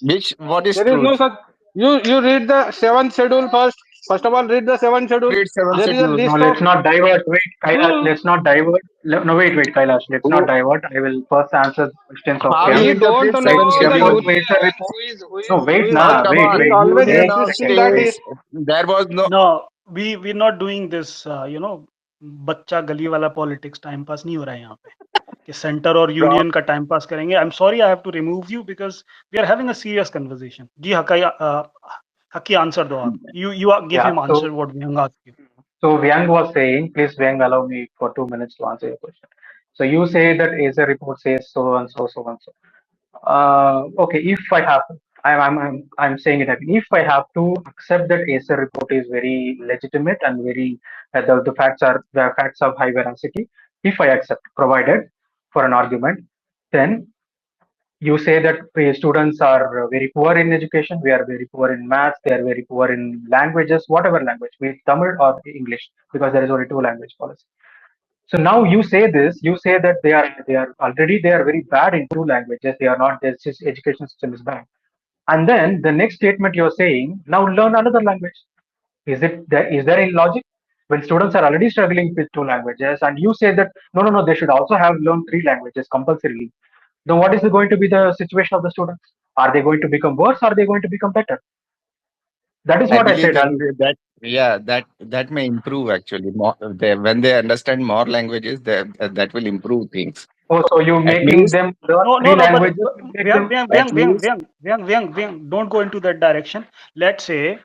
S5: Which what is
S6: There is no
S5: truth?
S6: such. You read the seventh schedule first. First of all, read the seventh schedule.
S5: Read seven
S6: There is a
S5: schedule.
S1: No,
S6: list of.
S1: let's not divert. Wait, Kailash,
S6: Hmm.
S1: let's not divert. No, wait, Kailash, let's not
S5: Who,
S1: divert. I will first answer the questions of
S5: how you
S1: Vyang.
S6: We don't
S5: interpret
S1: Wait,
S5: seven
S6: know the
S1: there was
S5: schedule?
S6: union.
S1: wait a report.
S6: Who is who
S1: No,
S6: is who
S1: wait,
S6: is
S5: Oh,
S1: nah,
S5: come
S6: who
S1: wait,
S5: on.
S6: is
S1: wait.
S5: Union
S6: always
S5: of
S6: insisting that he.
S5: states. There was no.
S2: No. we're not doing this, बच्चा गली वाला politics time pass नहीं हो रहा है यहाँ पे कि सेंटर और यूनियन का टाइम पास करेंगे. I am sorry I have to remove you because we are having a serious conversation. जी हकी आंसर दो आप. You give
S1: Yeah.
S2: Him answer what we ask you.
S1: So Vyang was saying, please Vyang, allow me for 2 minutes to answer your question. So you say that ASA report says so and so, so and so. Okay, if I have, I'm saying it again. If I have to accept that ASA report is very legitimate and very, the facts of high veracity. If I accept, provided for an argument, then you say that students are very poor in education, we are very poor in maths, they are very poor in languages, whatever language, be it Tamil or English, because there is only two language policy. So now you say this, you say that they are very bad in two languages, they are not, their education system is bad. And then the next statement you're saying, now learn another language. Is there any logic? When students are already struggling with two languages, and you say that no, they should also have learned three languages compulsorily, then what is going to be the situation of the students? Are they going to become worse? Or are they going to become better? That is
S5: I
S1: what I
S5: believe
S1: said.
S5: that yeah, that may improve actually. More, when they understand more languages, that will improve things.
S1: Oh, so you
S5: At
S1: making
S5: least,
S1: them learn
S2: No,
S1: three
S2: no, no, but
S1: languages will make
S2: Vyang,
S1: them.
S2: Vyang,
S5: at
S2: Vyang, Vyang,
S5: least,
S2: Vyang, Vyang, Vyang, Vyang, don't go into that direction. Let's say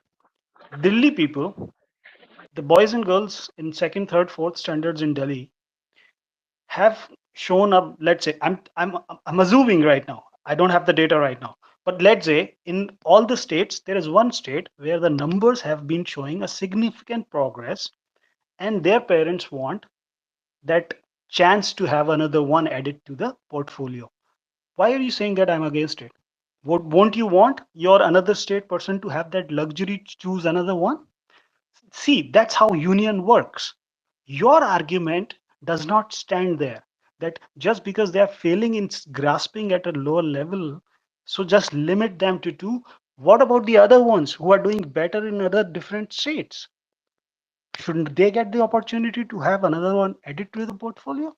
S2: Delhi people, the boys and girls in second, third, fourth standards in Delhi have shown up. Let's say I'm assuming right now. I don't have the data right now, but let's say in all the states there is one state where the numbers have been showing a significant progress, and their parents want that chance to have another one added to the portfolio. Why are you saying that I'm against it? Won't you want your another state person to have that luxury to choose another one? See, that's how union works. Your argument does not stand there. That just because they are failing in grasping at a lower level, so just limit them to two. What about the other ones who are doing better in other different states? Shouldn't they get the opportunity to have another one added to the portfolio?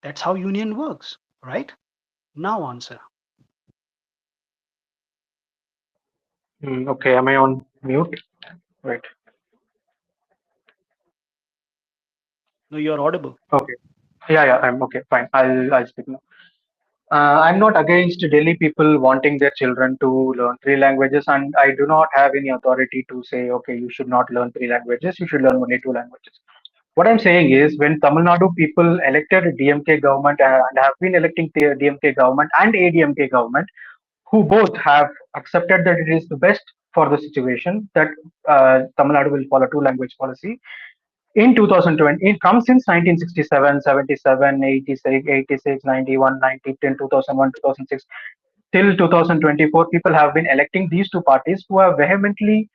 S2: That's how union works, right? Now answer.
S1: Okay, am I on mute? Right.
S2: No, you're audible.
S1: Okay. Yeah, I'm okay. Fine. I'll speak now. I'm not against Delhi people wanting their children to learn three languages, and I do not have any authority to say, okay, you should not learn three languages, you should learn only two languages. What I'm saying is, when Tamil Nadu people elected DMK government and have been electing the DMK government and ADMK government, who both have accepted that it is the best for the situation, that Tamil Nadu will follow two language policy, in 2020, it comes since 1967, 77, 86, 86, 91, 90, 2001, 2006, till 2024. People have been electing these two parties who are vehemently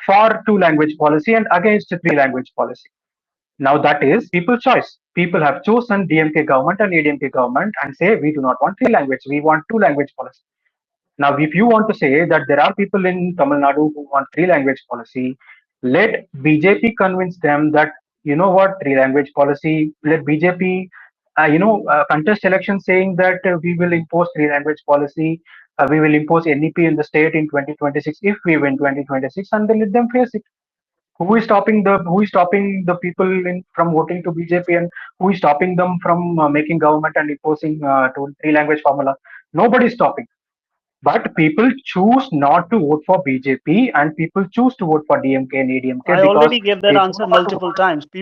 S1: for two language policy and against three language policy. Now that is people's choice. People have chosen DMK government and ADMK government and say we do not want three language, we want two language policy. Now, if you want to say that there are people in Tamil Nadu who want three language policy, let BJP convince them that, you know what, three language policy, let BJP, contest election saying that we will impose three language policy, we will impose NEP in the state in 2026 if we win 2026, and then let them face it. Who is stopping the people from voting to BJP, and who is stopping them from making government and imposing three language formula? Nobody is stopping. But people choose not to vote for BJP and people choose to vote for DMK and ADMK
S2: I
S1: because
S2: already gave that
S1: they do
S2: answer
S1: not
S2: multiple
S1: want
S2: times.
S1: what?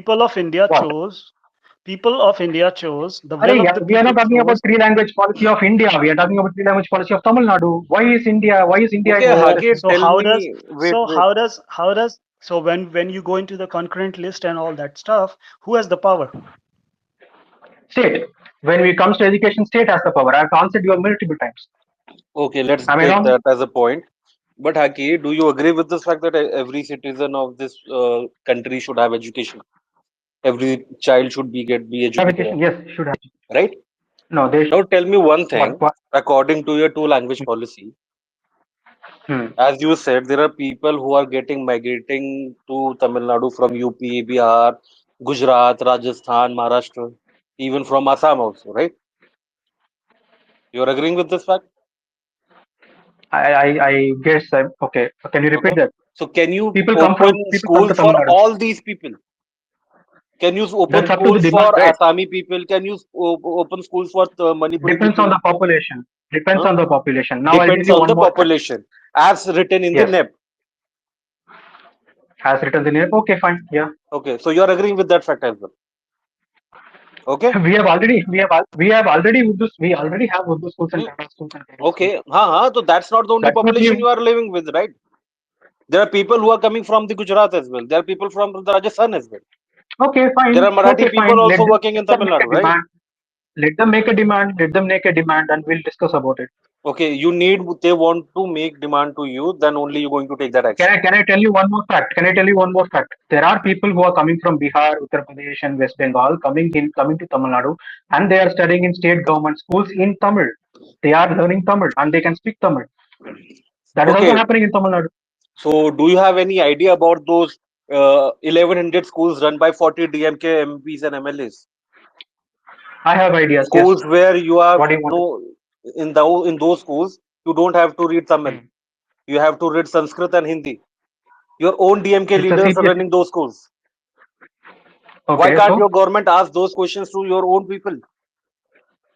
S2: People of India chose, the
S1: Arey,
S2: will of the
S1: we are
S2: people
S1: not talking about
S2: chose.
S1: three language policy of India. We are talking about three language policy of Tamil Nadu. Why is India
S3: Okay,
S2: Oh,
S3: Haki,
S1: contesting?
S2: so
S3: tell
S2: how does
S3: me. Wait,
S2: so
S3: wait.
S2: how does so when you go into the concurrent list and all that stuff, who has the power?
S1: State. When it comes to education, state has the power. I've answered you multiple times.
S3: Okay, let's
S1: Am I
S3: take
S1: wrong?
S3: that as a point. But Haki, do you agree with this fact that every citizen of this country should have education? Every child should be
S1: Have
S3: educated,
S1: education? Yes, should have.
S3: right?
S1: No, they
S3: Now tell me one thing.
S1: what?
S3: According to your two language policy,
S1: Hmm.
S3: as you said, there are people who are getting migrating to Tamil Nadu from UP, Bihar, Gujarat, Rajasthan, Maharashtra, even from Assam also, right? You're agreeing with this fact?
S1: I guess okay. Can you
S3: Okay.
S1: repeat that?
S3: So can you
S1: People
S3: open
S1: come to
S3: schools
S1: Tamil
S3: for
S1: Nadu.
S3: all these people? Can you open
S1: That's up to the
S3: schools
S1: demand,
S3: for
S1: right?
S3: Assami people? Can you open schools for Manipuri
S1: Depends on
S3: people?
S1: the population. Depends
S3: Huh?
S1: on the population. Now I'll tell
S3: Depends
S1: you
S3: on
S1: one
S3: the
S1: more fact.
S3: population, as written in the
S1: Yes,
S3: NEP.
S1: has written the name. Okay, fine. Yeah,
S3: Okay, so you are agreeing with that fact as well. Okay.
S1: we have already Urdu. We already have Urdu schools and
S3: Hmm.
S1: Kannada schools and Telugu schools.
S3: Okay. So that's not the only
S1: That's not
S3: population
S1: new.
S3: you are living with, right? There are people who are coming from the Gujarat as well. There are people from the Rajasthan as well.
S1: Okay,
S3: There
S1: fine.
S3: are Marathi
S1: Okay,
S3: people
S1: fine.
S3: also working in
S1: Let them
S3: Tamil
S1: make
S3: Nadu,
S1: a
S3: right?
S1: demand. Let them make a demand. Let them make a demand, and we'll discuss about it.
S3: Okay, they want to make demand to you, then only you're going to take that action.
S1: Can I tell you one more fact? Can I tell you one more fact? There are people who are coming from Bihar, Uttar Pradesh, and West Bengal, coming to Tamil Nadu, and they are studying in state government schools in Tamil. They are learning Tamil, and they can speak Tamil. That is also
S3: Okay,
S1: happening in Tamil Nadu.
S3: so do you have any idea about those 1100 schools run by 40 DMK MPs and MLAs?
S1: I have ideas. Yes.
S3: Schools where you have
S1: What do you want?
S3: no in those schools you don't have to read Tamil.
S1: Hmm.
S3: You have to read Sanskrit and Hindi. Your own DMK
S1: It's a
S3: leaders are
S1: CBSE.
S3: running those schools. Why
S1: Okay,
S3: can't
S1: so
S3: your government ask those questions to your own people?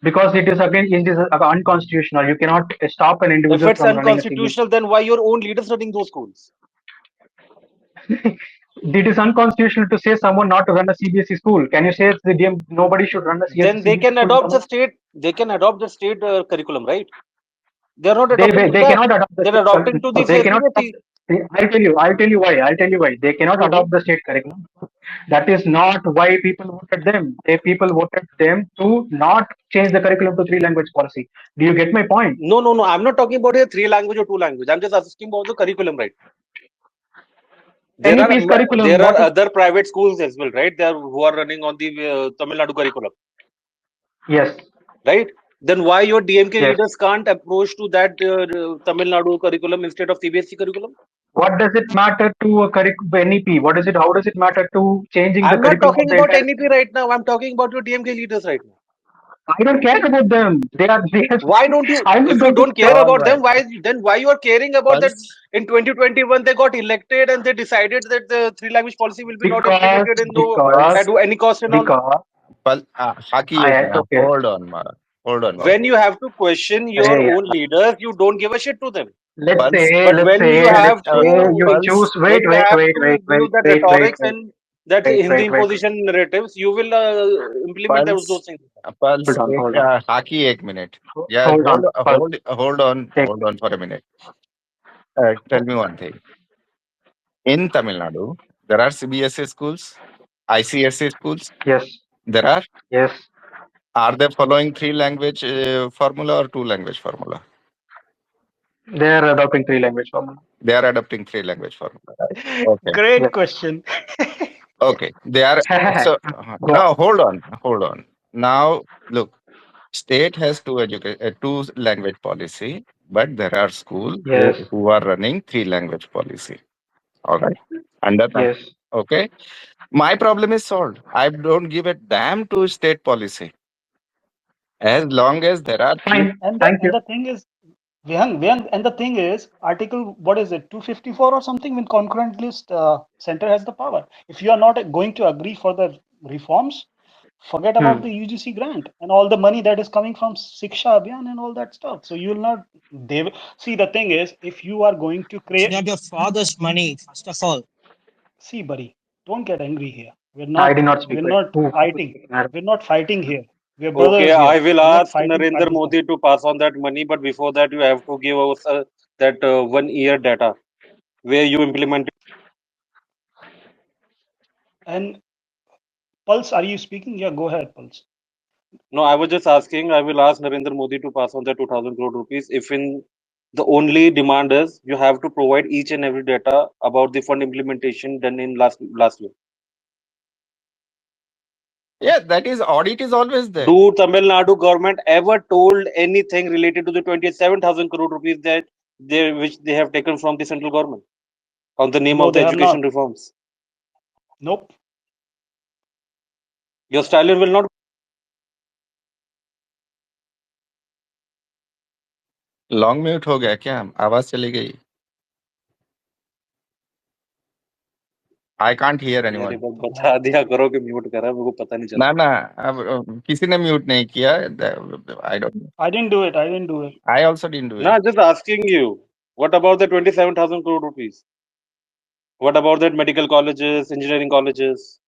S1: because it is unconstitutional, you cannot stop an
S3: If
S1: individual
S3: it's
S1: from running a CBSE.
S3: unconstitutional, then why your own leaders running those schools?
S1: It is unconstitutional to say someone not to run a CBSE school. Can you say the DM, nobody should run a
S3: Then they
S1: CBSE
S3: can
S1: school in
S3: adopt
S1: Tamil
S3: the
S1: Nadu?
S3: state. They can adopt the state curriculum, right? They're not adopting to
S1: They
S3: that.
S1: cannot adopt the
S3: They're
S1: state
S3: adopting
S1: curriculum.
S3: to the
S1: No, they cannot adopt.
S3: CBSE.
S1: I'll tell you why. They cannot
S3: Mhm.
S1: adopt the state curriculum. That is not why people voted them. People voted them to not change the curriculum to three language policy. Do you get my point?
S3: No, no, no. I'm not talking about a three language or two language. I'm just asking about the curriculum, right? There are
S1: NEP's curriculum,
S3: there are
S1: what is,
S3: other private schools as well, right? There who are running on the Tamil Nadu curriculum,
S1: yes,
S3: right? Then why your DMK
S1: yes.
S3: leaders can't approach to that Tamil Nadu curriculum instead of CBSE curriculum?
S1: What does it matter to a NEP? What is it? How does it matter to changing the
S3: I'm not
S1: curriculum of
S3: talking
S1: the
S3: about
S1: entire
S3: NEP
S1: state?
S3: right now. I'm talking about your DMK leaders right now.
S1: I don't care about them. They are
S3: Why don't you?
S1: I'm not
S3: If you
S1: going to
S3: don't care
S1: say
S5: All
S3: about
S5: right.
S3: them, why you are caring about that?
S5: Pulse,
S3: In 2021, they got elected and they decided that the three language policy will be not
S1: because
S3: implemented in no
S1: because
S5: Pulse,
S3: at any cost and all.
S1: because
S5: Haki ek
S1: I
S5: minute.
S1: okay.
S5: Hold on,
S3: When
S5: Babu.
S3: you have to question your
S1: Hey,
S3: own leaders, you don't give a shit to them.
S5: Pulse,
S3: But
S1: let's say you choose.
S5: Pulse,
S3: when you have to give the rhetorics
S1: Wait,
S3: and that Hindi
S1: wait.
S3: imposition narratives, you will implement those
S5: Pulse,
S3: things.
S5: Pulse,
S1: Hold on.
S5: Haki ek minute. Yeah,
S1: Hold on. Pulse. Take
S5: hold on for a minute. Tell me one thing. In Tamil Nadu, there are CBSE schools, ICSE schools.
S1: yes,
S5: There are.
S1: yes.
S5: Are they following three language formula or two language formula?
S1: They are adopting three language formula.
S5: They are adopting three language formula, right? Okay.
S2: Great
S1: Yes.
S2: question.
S5: Okay. They are so
S1: Go on.
S5: now hold on. Now look, state has two language policy, but there are school
S1: Yes,
S5: who are running three language policy. All right. Under that.
S1: yes.
S5: Okay. My problem is solved. I don't give a damn to state policy. As long as there are three.
S1: Fine. Thank you.
S2: And the thing is, Vyang, and the thing is, Article, what is it, 254 or something, when concurrent list center has the power. If you are not going to agree for the reforms, forget about
S1: Hmm.
S2: the UGC grant and all the money that is coming from Siksha Abhiyan and all that stuff. So you will not, see, the thing is, if you are going to
S7: It's
S2: create,
S7: not your father's money, first of all.
S2: see, buddy, don't get angry here.
S1: I did not speak
S2: We're
S1: like
S2: not
S1: who's
S2: fighting.
S1: speaking Arabic.
S2: We're not fighting here. We're
S3: Okay,
S2: brothers
S3: I
S2: here.
S3: will
S2: We're not
S3: ask
S2: fighting
S3: Narendra
S2: Pakistan.
S3: Modi to pass on that money, but before that, you have to give us that 1 year data where you implemented.
S2: And Pulse, are you speaking? Yeah, go ahead, Pulse.
S3: No, I was just asking. I will ask Narendra Modi to pass on that 2,000 crore rupees. If in the only demand is you have to provide each and every data about the fund implementation done in last year.
S5: Yeah, that is audit is always there.
S3: Do Tamil Nadu government ever told anything related to the 27,000 crore rupees that which they have taken from the central government on the name
S2: No,
S3: of the
S2: they have
S3: education
S2: not.
S3: reforms?
S2: Nope.
S3: Your stallion will not.
S5: Long mute हो गया क्या आवाज चली गई I can't hear
S3: यार
S5: anyone.
S3: एक बार बता दिया करो कि म्यूट करा, मेरे को पता नहीं
S5: ना
S3: चलता।
S5: ना, अब किसी ने म्यूट नहीं किया. I don't know.
S2: I didn't do it. I didn't do it.
S5: I also didn't do it.
S3: ना, just asking you, what about the 27,000 crore rupees? What about that medical colleges, engineering colleges,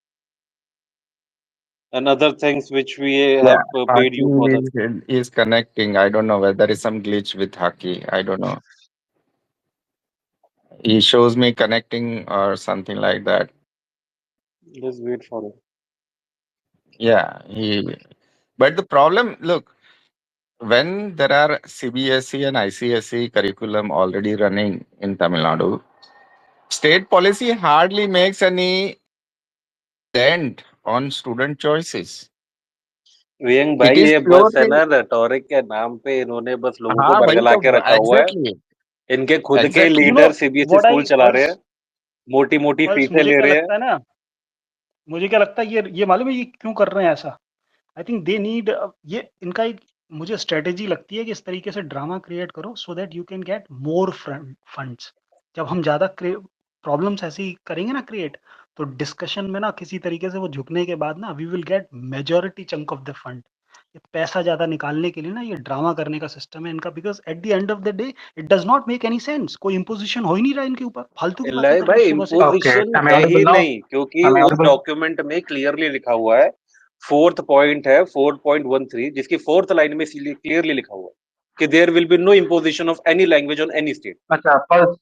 S3: and other things which we
S5: Yeah,
S3: have paid you for that?
S5: is connecting. I don't know whether there is some glitch with Haki. I don't know. He shows me connecting or something like that.
S3: Just wait for it.
S5: Yeah, he. But the problem, look, when there are CBSE and ICSE curriculum already running in Tamil Nadu, state policy hardly makes any dent on student choices.
S3: वियंग
S5: It
S3: भाई,
S5: is
S3: ये बस है
S5: purely.
S3: ना rhetoric के नाम पे इन्होंने बस लोगों को
S5: हाँ वही
S3: बरगला
S5: तो,
S3: के रखा हुआ है।
S5: exactly.
S3: इनके खुद के
S5: Exactly.
S2: You
S3: leader
S2: know
S3: CBSE
S2: what
S3: school
S2: I
S3: चला रहे हैं,
S2: pulse
S3: मोटी मोटी
S2: pulse
S3: फीसें
S2: मुझे
S3: ले
S2: क्या
S3: रहे हैं।
S2: लगता है ना, मुझे क्या लगता है ये मालूम है ये क्यों कर रहे हैं ऐसा? आई थिंक दे नीड, ये इनका एक मुझे स्ट्रेटेजी लगती है कि इस तरीके से ड्रामा क्रिएट करो so that you can get more funds. जब हम ज्यादा प्रॉब्लम्स ऐसी करेंगे ना क्रिएट, तो डिस्कशन में ना किसी तरीके से वो झुकने के बाद ना we will get majority chunk of the fund. ये पैसा ज्यादा निकालने के लिए ना ये ड्रामा करने का सिस्टम है इनका, because at the end of the day it does not make any sense. कोई इम्पोजिशन हो ही नहीं रहा इनके ऊपर, फालतू की बातें
S3: नहीं
S2: कर रहे
S3: भाई,
S2: हैं सुबह से।
S1: Okay,
S3: इम्पोजिशन
S1: am I
S3: है
S1: audible
S3: ही
S1: now?
S3: नहीं, क्योंकि
S1: Am I
S3: उस
S1: audible?
S3: डॉक्यूमेंट में क्लियरली लिखा हुआ है, फोर्थ पॉइंट है 4.13, जिसकी फोर्थ लाइन में क्लियरली लिखा हुआ है कि there will be no imposition of any language on any state.
S1: Acha, Pulse.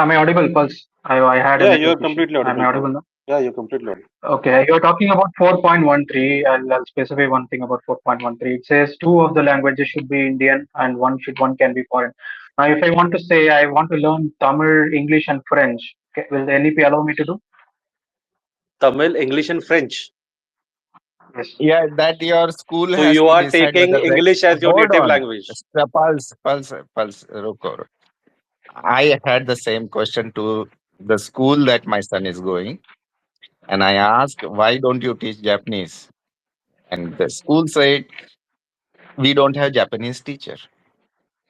S1: Am I audible, Pulse? I had a
S3: yeah you are
S1: network issue.
S3: Completely
S1: Am I
S3: audible
S1: audible
S3: bro.
S1: now?
S3: Yeah you are completely audible.
S1: Okay, you're talking about 4.13. I'll specify one thing about 4.13. It says two of the languages should be Indian and one can be foreign. Now, if I want to say I want to learn Tamil, English, and French, will the NEP allow me to do?
S3: Tamil, English and French.
S1: Yes.
S5: Yeah, that your school
S3: तो
S5: has
S3: you
S5: to
S3: are
S5: decide
S3: taking
S5: whether they.
S3: English as your
S5: Hold
S3: native
S5: on.
S3: Language.
S5: Pulse, Ruko. I had the same question to the school that my son is going, and I asked, why don't you teach Japanese? And the school said, we don't have Japanese teacher.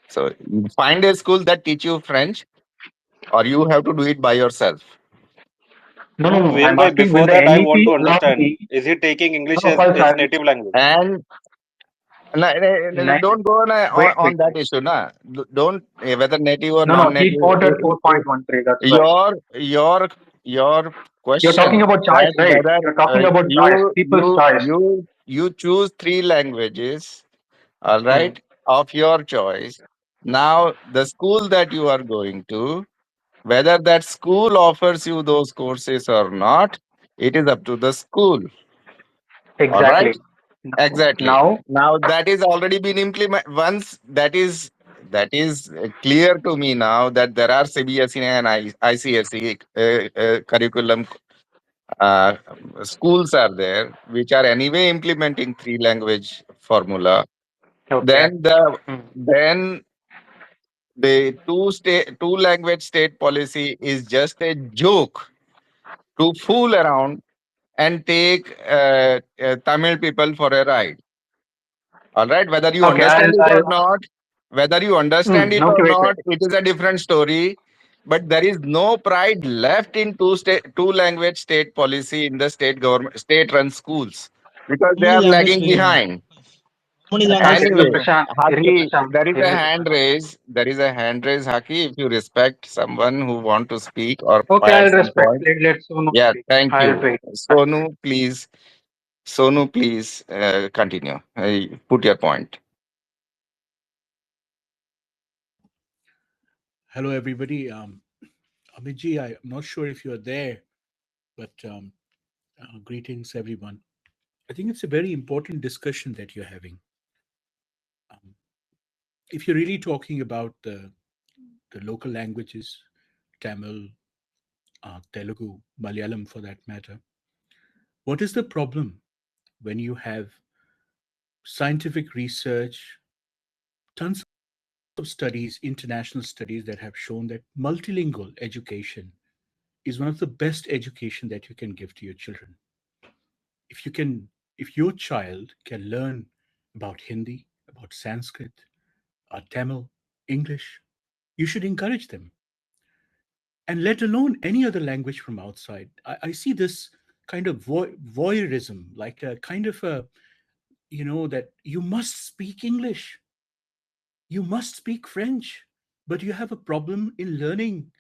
S5: So you find a school that teach you French, or you have to do it by yourself.
S1: No,
S3: no
S1: no, no.
S3: Vyang
S1: I'm
S3: भाई,
S1: asking, will
S3: before
S1: the
S3: that I want
S1: NEP
S3: to
S1: allow
S3: understand,
S1: me?
S3: Is he taking
S1: No,
S3: English
S1: no,
S3: as
S1: Pulse,
S3: is native language?
S5: And
S1: ni-
S5: don't go
S1: wait,
S5: on
S1: wait,
S5: that
S1: wait.
S5: issue. Na. Don't, whether native or
S1: No, no, he
S5: non-native.
S1: quoted 4.13. That's why.
S5: Your
S1: You're talking
S5: question
S1: about choice,
S5: that
S1: right?
S5: whether
S1: You're talking about choice, people's choice.
S5: you choose three languages, all
S1: Hmm.
S5: right, of your choice. Now the school that you are going to, whether that school offers you those courses or not, it is up to the school. All right.
S1: Exactly.
S5: Exactly.
S1: Now,
S5: Now that is already been implemented. Once that is clear to me now that there are CBSE and ICSE curriculum uh, schools are there which are anyway implementing three language formula.
S1: okay.
S5: Then the
S1: Hmm.
S5: then the two language state policy is just a joke to fool around and take Tamil people for a ride. All right, whether you
S1: Okay,
S5: understand it or
S1: I'll
S5: not, whether you understand it
S1: okay,
S5: or
S1: wait, wait.
S5: not, it is a different story. But there is no pride left in two language state policy in the state government, state run schools because
S7: How
S5: they
S7: many
S5: are
S7: languages
S5: lagging
S7: do you have?
S5: behind.
S7: How many
S1: Prashant,
S7: languages do you
S5: Anyway,
S7: have?
S5: Haki,
S1: Prashant,
S5: there is a
S1: Prashant.
S5: hand raise. There is a hand raise, Haki. If you respect someone who want to speak or
S1: Okay,
S5: add
S1: I'll
S5: some
S1: respect.
S5: point,
S1: Let Sonu
S5: yeah,
S1: speak.
S5: thank
S1: I'll
S5: you.
S1: wait.
S5: Sonu, please. Sonu, please continue. Put your point.
S8: Hello, everybody. Amitji, I'm not sure if you're there, but greetings, everyone. I think it's a very important discussion that you're having. Um, if you're really talking about the local languages, Tamil, Telugu, Malayalam for that matter, what is the problem when you have scientific research, tons of studies, international studies that have shown that multilingual education is one of the best education that you can give to your children. If you can, if your child can learn about Hindi, about Sanskrit, Tamil, English, you should encourage them. and let alone any other language from outside. I see this kind of voyeurism, like a kind of a, that you must speak English, you must speak French, but you have a problem in learning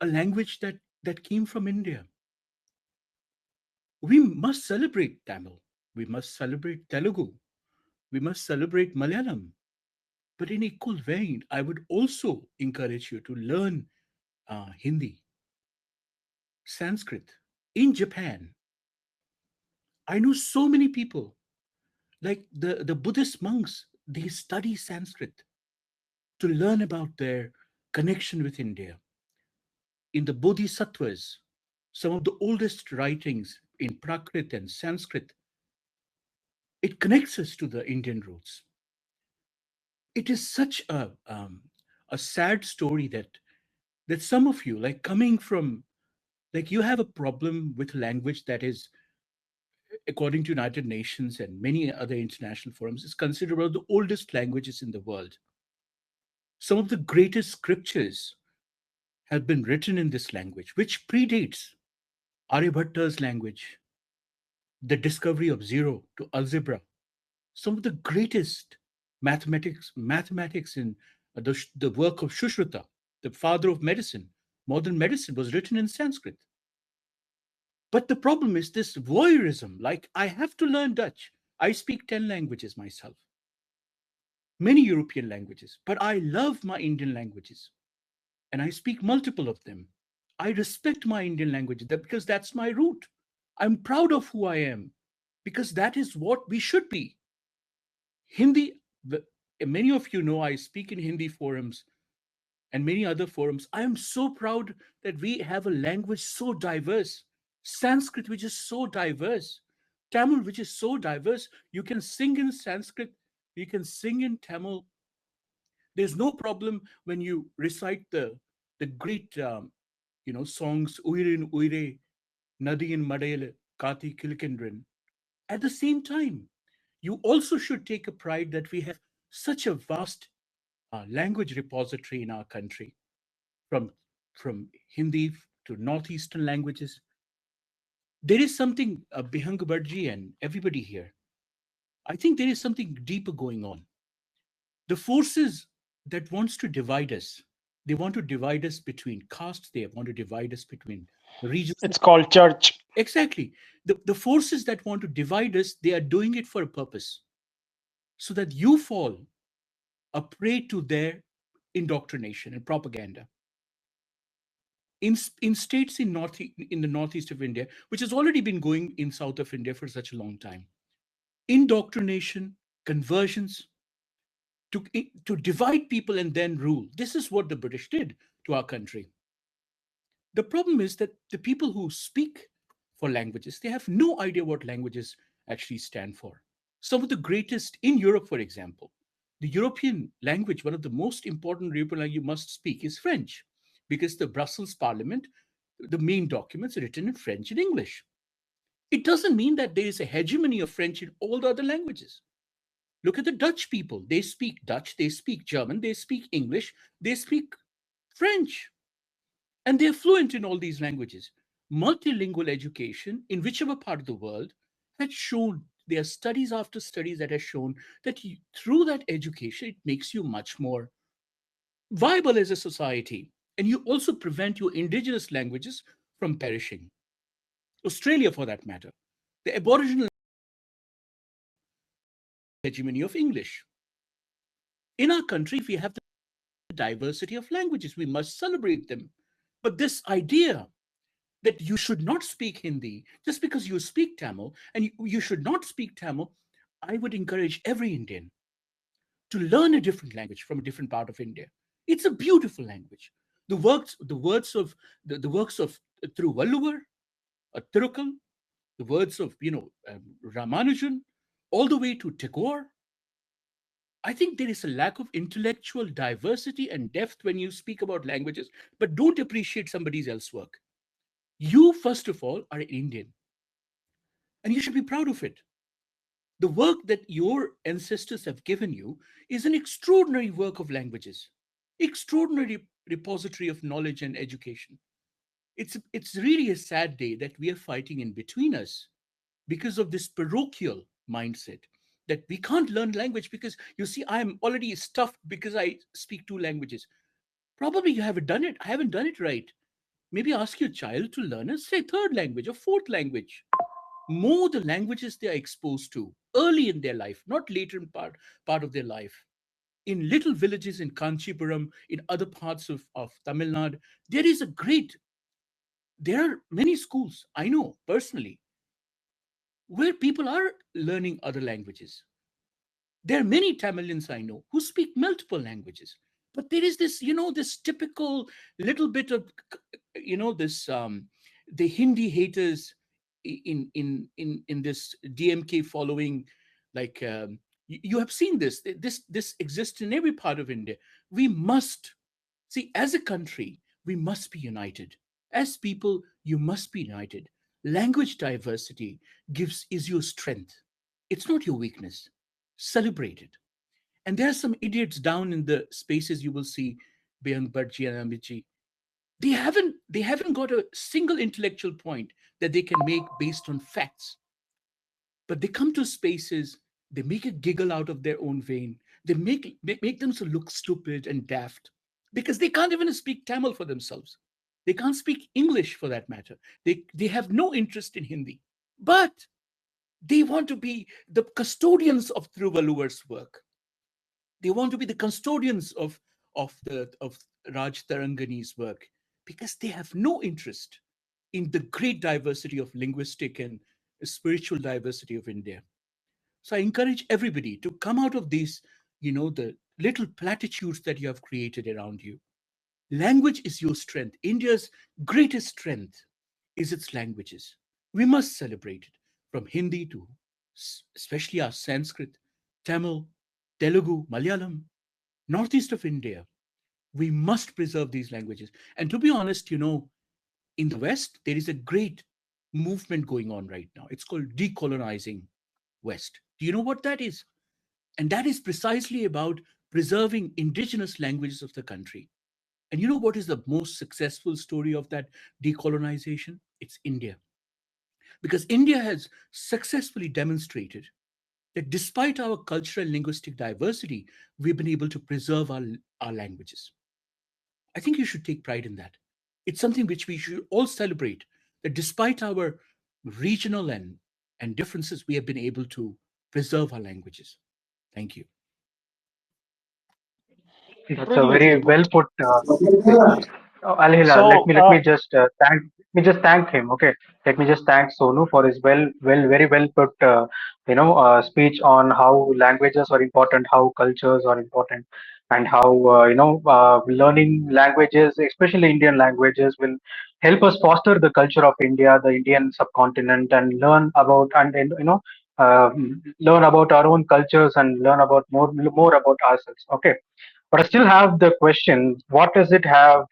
S8: a language that came from India. We must celebrate Tamil, we must celebrate Telugu, we must celebrate Malayalam. But in equal vein, I would also encourage you to learn Hindi, Sanskrit. In Japan, I know so many people, like the Buddhist monks, they study Sanskrit to learn about their connection with India. In the Bodhisattvas, some of the oldest writings in Prakrit and Sanskrit, it connects us to the Indian roots. It is such a sad story that some of you, like coming from, like you have a problem with language that is, according to United Nations and many other international forums, is considered one of the oldest languages in the world. Some of the greatest scriptures have been written in this language, which predates Aryabhatta's language, the discovery of zero to algebra. Some of the greatest mathematics in the work of Shushruta, the father of medicine, modern medicine, was written in Sanskrit. But the problem is this voyeurism, like I have to learn Dutch. I speak 10 languages myself, many European languages, but I love my Indian languages and I speak multiple of them. I respect my Indian language because that's my root. I'm proud of who I am because that is what we should be. Hindi, many of you know I speak in Hindi forums and many other forums. I am so proud that we have a language so diverse. Sanskrit, which is so diverse. Tamil, which is so diverse. You can sing in Sanskrit, you can sing in Tamil. There's no problem when you recite the great songs Uirin Uire, Nadiyin Madayale, Kati Kilkendrin. At the same time, you also should take a pride that we have such a vast language repository in our country, from Hindi to northeastern languages. There is something, Bihang Barji and everybody here, I think there is something deeper going on. The forces that wants to divide us, they want to divide us between castes, they want to divide us between regions.
S2: It's called church.
S8: Exactly. The forces that want to divide us, they are doing it for a purpose, so that you fall a prey to their indoctrination and propaganda. In states in the northeast of India, which has already been going in south of India for such a long time, indoctrination, conversions, to divide people and then rule. This is what the British did to our country. The problem is that the people who speak for languages, they have no idea what languages actually stand for. Some of the greatest in Europe, for example, the European language, one of the most important European language you must speak is French, because the Brussels Parliament, the main documents are written in French and English. It doesn't mean that there is a hegemony of French in all the other languages. Look at the Dutch people. They speak Dutch, they speak German, they speak English, they speak French. And they're fluent in all these languages. Multilingual education in whichever part of the world had shown, there are studies after studies that have shown that through that education, it makes you much more viable as a society. And you also prevent your indigenous languages from perishing. Australia, for that matter, the Aboriginal hegemony of English. In our country, we have the diversity of languages. We must celebrate them. But this idea that you should not speak Hindi just because you speak Tamil, and you should not speak Tamil, I would encourage every Indian to learn a different language from a different part of India. It's a beautiful language. The works of Thiruvalluvar, Tirukal, the words of Ramanujan, all the way to Tagore. I think there is a lack of intellectual diversity and depth when you speak about languages, but don't appreciate somebody else's work. You, first of all, are an Indian, and you should be proud of it. The work that your ancestors have given you is an extraordinary work of languages, extraordinary repository of knowledge and education. It's really a sad day that we are fighting in between us because of this parochial mindset that we can't learn language because you see I'm already stuffed because I speak two languages. Probably you haven't done it. I haven't done it right. Maybe ask your child to learn a say third language or fourth language. More the languages they are exposed to early in their life, not later in part of their life. In little villages in Kanchipuram, in other parts of Tamil Nadu, there is a great, there are many schools I know personally where people are learning other languages. There are many Tamilians I know who speak multiple languages. But there is this, this typical little bit of, this the Hindi haters in this DMK following, like you have seen this. This exists in every part of India. We must see, as a country, we must be united. As people, you must be united. Language diversity gives is your strength. It's not your weakness. Celebrate it. And there are some idiots down in the spaces you will see, Bayang Bharji and Amitji. They haven't got a single intellectual point that they can make based on facts. But they come to spaces, they make a giggle out of their own vein. They make them so look stupid and daft because they can't even speak Tamil for themselves. They can't speak English for that matter. They have no interest in Hindi. But they want to be the custodians of Thiruvalluvar's work. They want to be the custodians of Raj Tarangani's work because they have no interest in the great diversity of linguistic and spiritual diversity of India. So I encourage everybody to come out of these, the little platitudes that you have created around you. Language is your strength. India's greatest strength is its languages. We must celebrate it from Hindi to especially our Sanskrit, Tamil, Telugu, Malayalam, northeast of India. We must preserve these languages. And to be honest, in the West, there is a great movement going on right now. It's called decolonizing West. Do you know what that is? And that is precisely about preserving indigenous languages of the country. And you know what is the most successful story of that decolonization? It's India. Because India has successfully demonstrated that despite our cultural and linguistic diversity, we've been able to preserve our languages. I think you should take pride in that. It's something which we should all celebrate, that despite our regional and differences, we have been able to preserve our languages. Thank you.
S1: That's a
S2: Brilliantly
S1: very well
S2: put.
S1: put. Al Hilal,
S2: So,
S1: let me just thank him. Okay, let me just thank Sonu for his very well put speech on how languages are important, how cultures are important, and how learning languages, especially Indian languages, will help us foster the culture of India, the Indian subcontinent, and uh, learn about our own cultures and learn about more about ourselves. Okay, but I still have the question, what does it have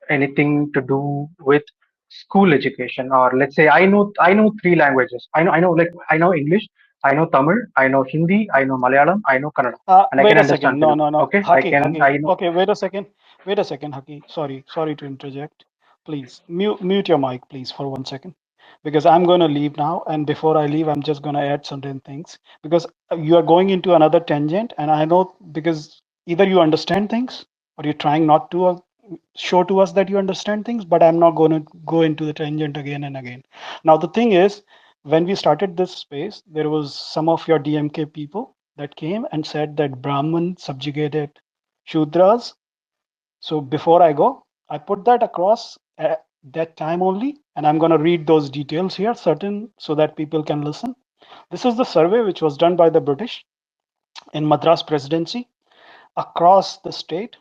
S1: anything to do with school education? Or let's say I know three languages. I know English, I know Tamil, I know Hindi, I know Malayalam, I know Kannada, and I
S2: wait
S1: can
S2: a second.
S1: understand
S2: No,
S1: Telugu.
S2: no, no.
S1: Okay,
S2: Haki, Haki.
S1: I know.
S2: Okay, wait a second. Wait a second, Haki. Sorry to interject. Please mute your mic, please, for 1 second, because I'm going to leave now. And before I leave, I'm just going to add certain things because you are going into another tangent, and I know because either you understand things or you're trying not to show to us that you understand things. But I'm not going to go into the tangent again and again. Now the thing is, when we started this space, there was some of your DMK people that came and said that Brahman subjugated Shudras. So before I go, I put that across at that time only, and I'm going to read those details here, certain, so that people can listen. This is the survey which was done by the British in Madras Presidency across the state,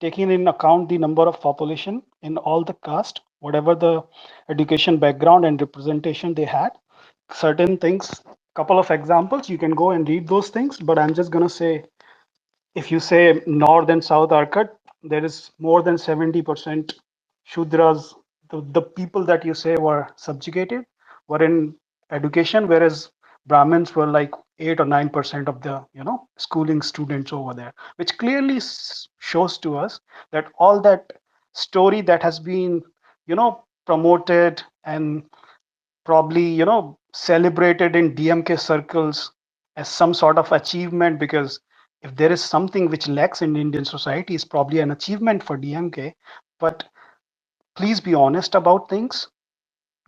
S2: taking in account the number of population in all the caste, whatever the education background and representation they had. Certain things, couple of examples, you can go and read those things, but I'm just going to say, if you say north and south Arcot, there is more than 70% Shudras, the people that you say were subjugated, were in education, whereas Brahmins were like 8 or 9% of the schooling students over there, which clearly shows to us that all that story that has been promoted and probably, celebrated in DMK circles as some sort of achievement, because if there is something which lacks in Indian society, it's probably an achievement for DMK. But please be honest about things.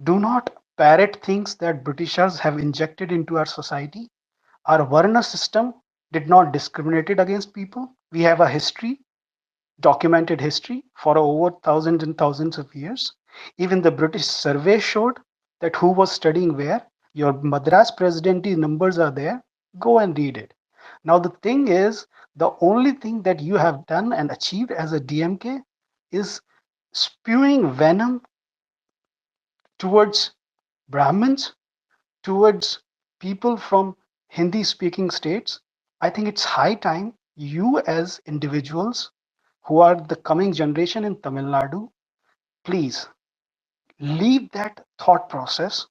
S2: Do not parrot things that Britishers have injected into our society. Our Varna system did not discriminate against people. We have a history, documented history for over thousands and thousands of years. Even the British survey showed that who was studying where. Your Madras presidency numbers are there. Go and read it. Now, the thing is, the only thing that you have done and achieved as a DMK is spewing venom towards Brahmins, towards people from Hindi speaking states. I think it's high time you, as individuals who are the coming generation in Tamil Nadu, please leave that thought process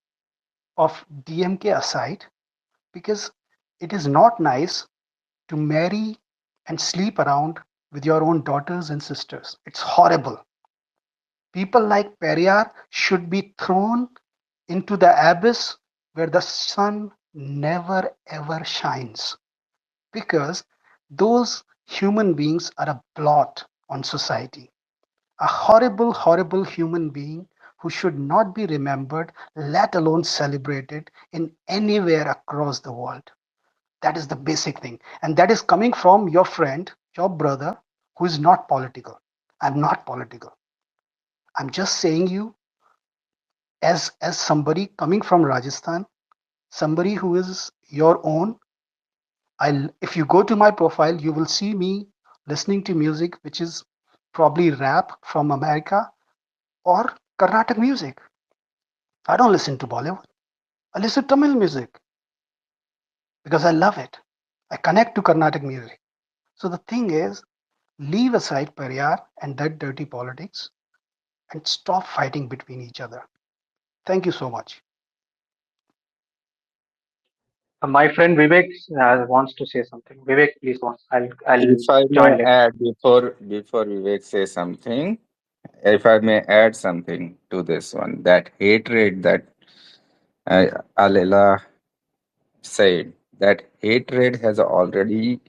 S2: of DMK aside, because it is not nice to marry and sleep around with your own daughters and sisters. It's horrible. People like Periyar should be thrown into the abyss where the sun never ever shines, because those human beings are a blot on society. A horrible, horrible human being who should not be remembered, let alone celebrated in anywhere across the world. That is the basic thing. And that is coming from your friend, your brother, who is not political. I'm not political. I'm just saying you, as somebody coming from Rajasthan, somebody who is your own. If you go to my profile, you will see me listening to music which is probably rap from America or Carnatic music. I don't listen to Bollywood. I listen to Tamil music because I love it. I connect to Carnatic music. So the thing is, leave aside Periyar and that dirty politics and stop fighting between each other. Thank you so much.
S1: My friend Vivek wants to say something. Vivek, please go on. I'll
S5: If I may
S1: join later.
S5: add before Vivek says something, if I may add something to this one, that hatred that Alela said, that hatred has already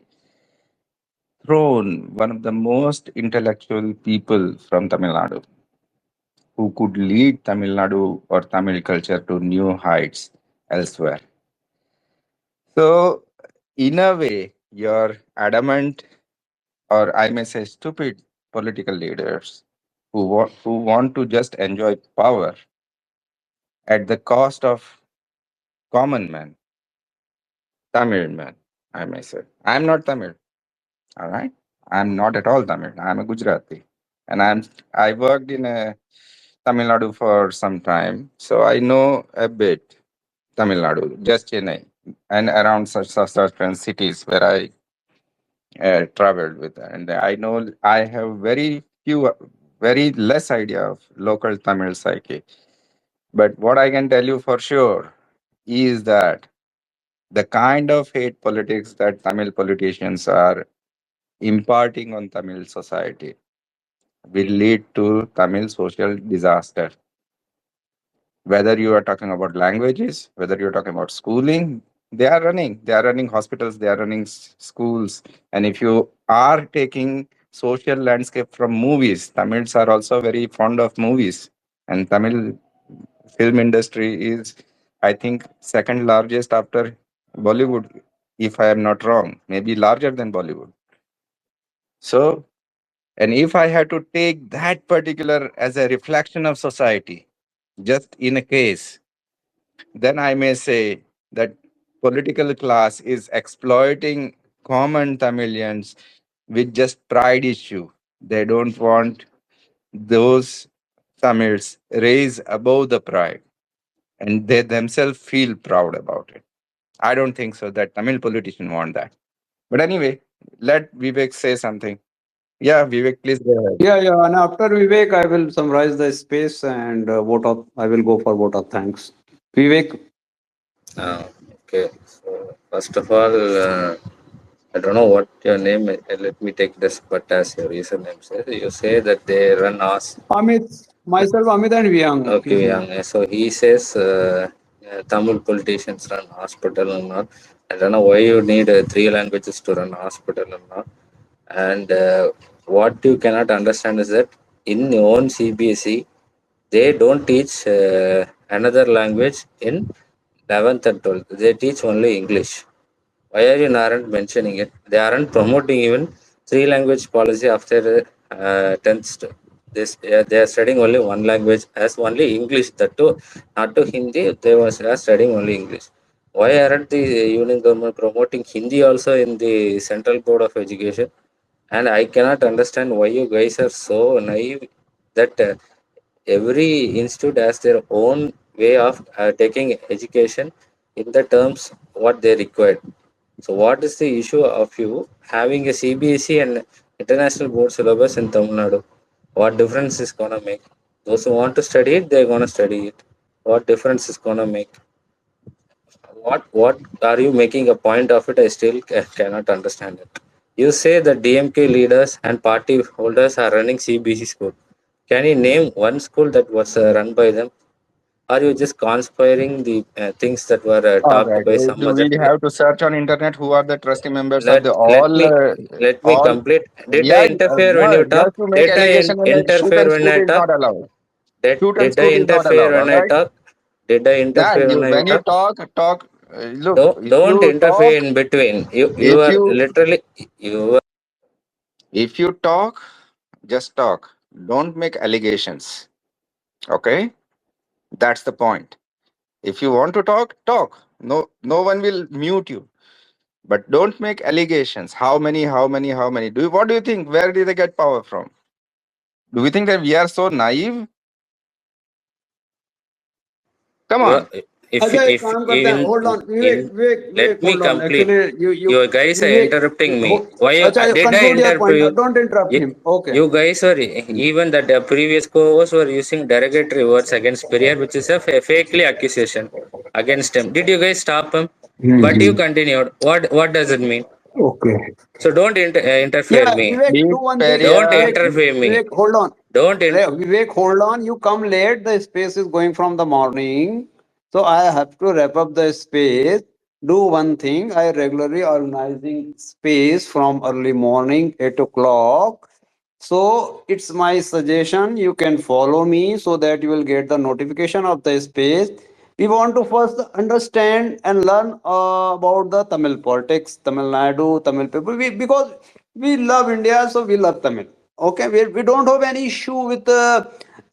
S5: thrown one of the most intellectual people from Tamil Nadu, who could lead Tamil Nadu or Tamil culture to new heights elsewhere. So, in a way, your adamant, or I may say stupid, political leaders who want to just enjoy power at the cost of common man, Tamil man, I may say. I'm not Tamil, all right? I'm not at all Tamil. I'm a Gujarati. And I worked in a Tamil Nadu for some time. So I know a bit Tamil Nadu, just Chennai and around such certain cities where I traveled with. And I know I have very less idea of local Tamil psyche. But what I can tell you for sure is that the kind of hate politics that Tamil politicians are imparting on Tamil society will lead to Tamil social disaster. Whether you are talking about languages, whether you're talking about schooling, they are running hospitals, they are running schools. And if you are taking social landscape from movies, Tamils are also very fond of movies. And Tamil film industry is, I think, second largest after Bollywood, if I am not wrong, maybe larger than Bollywood. So, and if I had to take that particular as a reflection of society, just in a case, then I may say that political class is exploiting common Tamilians with just pride issue. They don't want those Tamils raise above the pride, and they themselves feel proud about it. I don't think so that Tamil politicians want that. But anyway, let Vivek say something. Yeah, Vivek, please go ahead.
S4: Yeah, yeah. And after Vivek, I will summarize the space and vote of. I will go for vote of thanks. Vivek.
S9: Uh, okay. So first of all, I don't know what your name is. Let me take this, but as your username says, you say that they run us.
S4: Amit. Myself, Amit and Vyang.
S9: Okay, yeah. So he says Tamil politicians run hospital or not. I don't know why you need three languages to run hospital or not. And what you cannot understand is that in your own CBSE, they don't teach another language in 11th and 12th. They teach only English. Why are you not mentioning it? They aren't promoting even three language policy after 10th. This they are studying only one language as only English. That too, not to Hindi. They are studying only English. Why aren't the union government promoting Hindi also in the Central Board of Education? And I cannot understand why you guys are so naive that every institute has their own way of taking education in the terms what they require. So what is the issue of you having a CBSE and international board syllabus in Tamil Nadu? What difference is gonna make? Those who want to study it, they're gonna study it. What difference is gonna make? What are you making a point of it? I still cannot understand it. You say that DMK leaders and party holders are running CBC school. Can you name one school that was run by them? Are you just conspiring the things that were
S5: All
S9: talked
S5: right.
S9: by some other?
S5: We have to search on internet who are the trusty members of
S9: Let
S5: the
S9: let me let me
S5: all.
S9: complete. Did I
S5: Yeah,
S9: interfere when
S5: no,
S9: you
S5: just
S9: talk?
S5: to make
S9: Did I
S5: allegation and shoot
S9: interfere
S5: and
S9: when
S5: scoot
S9: I
S5: is
S9: talk?
S5: not allowed. Shoot and
S9: Did I
S5: scoot is not
S9: interfere
S5: allowed. All
S9: when I
S5: right.
S9: talk? Did I
S5: Yeah,
S9: interfere
S5: you
S9: when I
S5: when you
S9: talk?
S5: talk. Look, if
S9: Don't
S5: you
S9: interfere
S5: talk,
S9: in between. You
S5: if
S9: are
S5: you
S9: literally you.
S5: if you talk, just talk. Don't make allegations. Okay, that's the point. If you want to talk, talk. No, no one will mute you. But don't make allegations. How many? How many? How many? What do you think? Where did they get power from? Do we think that we are so naive? Come
S9: You are,
S5: on.
S4: अच्छा एक
S9: if
S4: काम करते हैं
S9: in
S4: hold on
S9: in
S4: Vivek Vivek
S9: let
S4: Vivek
S9: me
S4: hold on
S9: complete.
S4: Actually you
S9: You guys are
S4: Vivek
S9: interrupting me.
S4: हो-
S9: Why
S4: अच्छा
S9: did I
S4: conclude your
S9: interrupt
S4: point
S9: you?
S4: Don't interrupt
S9: You,
S4: him okay
S9: you guys are even that the previous co-hosts were using derogatory words against Periyar, which is a fakely accusation against him. Did you guys stop him? But you continued. What does it mean?
S4: Okay
S9: So don't interfere
S4: Yeah,
S9: me.
S4: Vivek,
S5: Be
S4: do one thing.
S9: Don't
S5: Peria.
S9: interfere me.
S4: Vivek, hold on.
S9: Don't in,
S4: Vivek, hold on. You come late. The space is going from the morning. So I have to wrap up the space. Do one thing. I regularly organizing space from early morning, 8 o'clock. So it's my suggestion. You can follow me so that you will get the notification of the space. We want to first understand and learn about the Tamil politics, Tamil Nadu, Tamil people. Because we love India, so we love Tamil. Okay, we don't have any issue with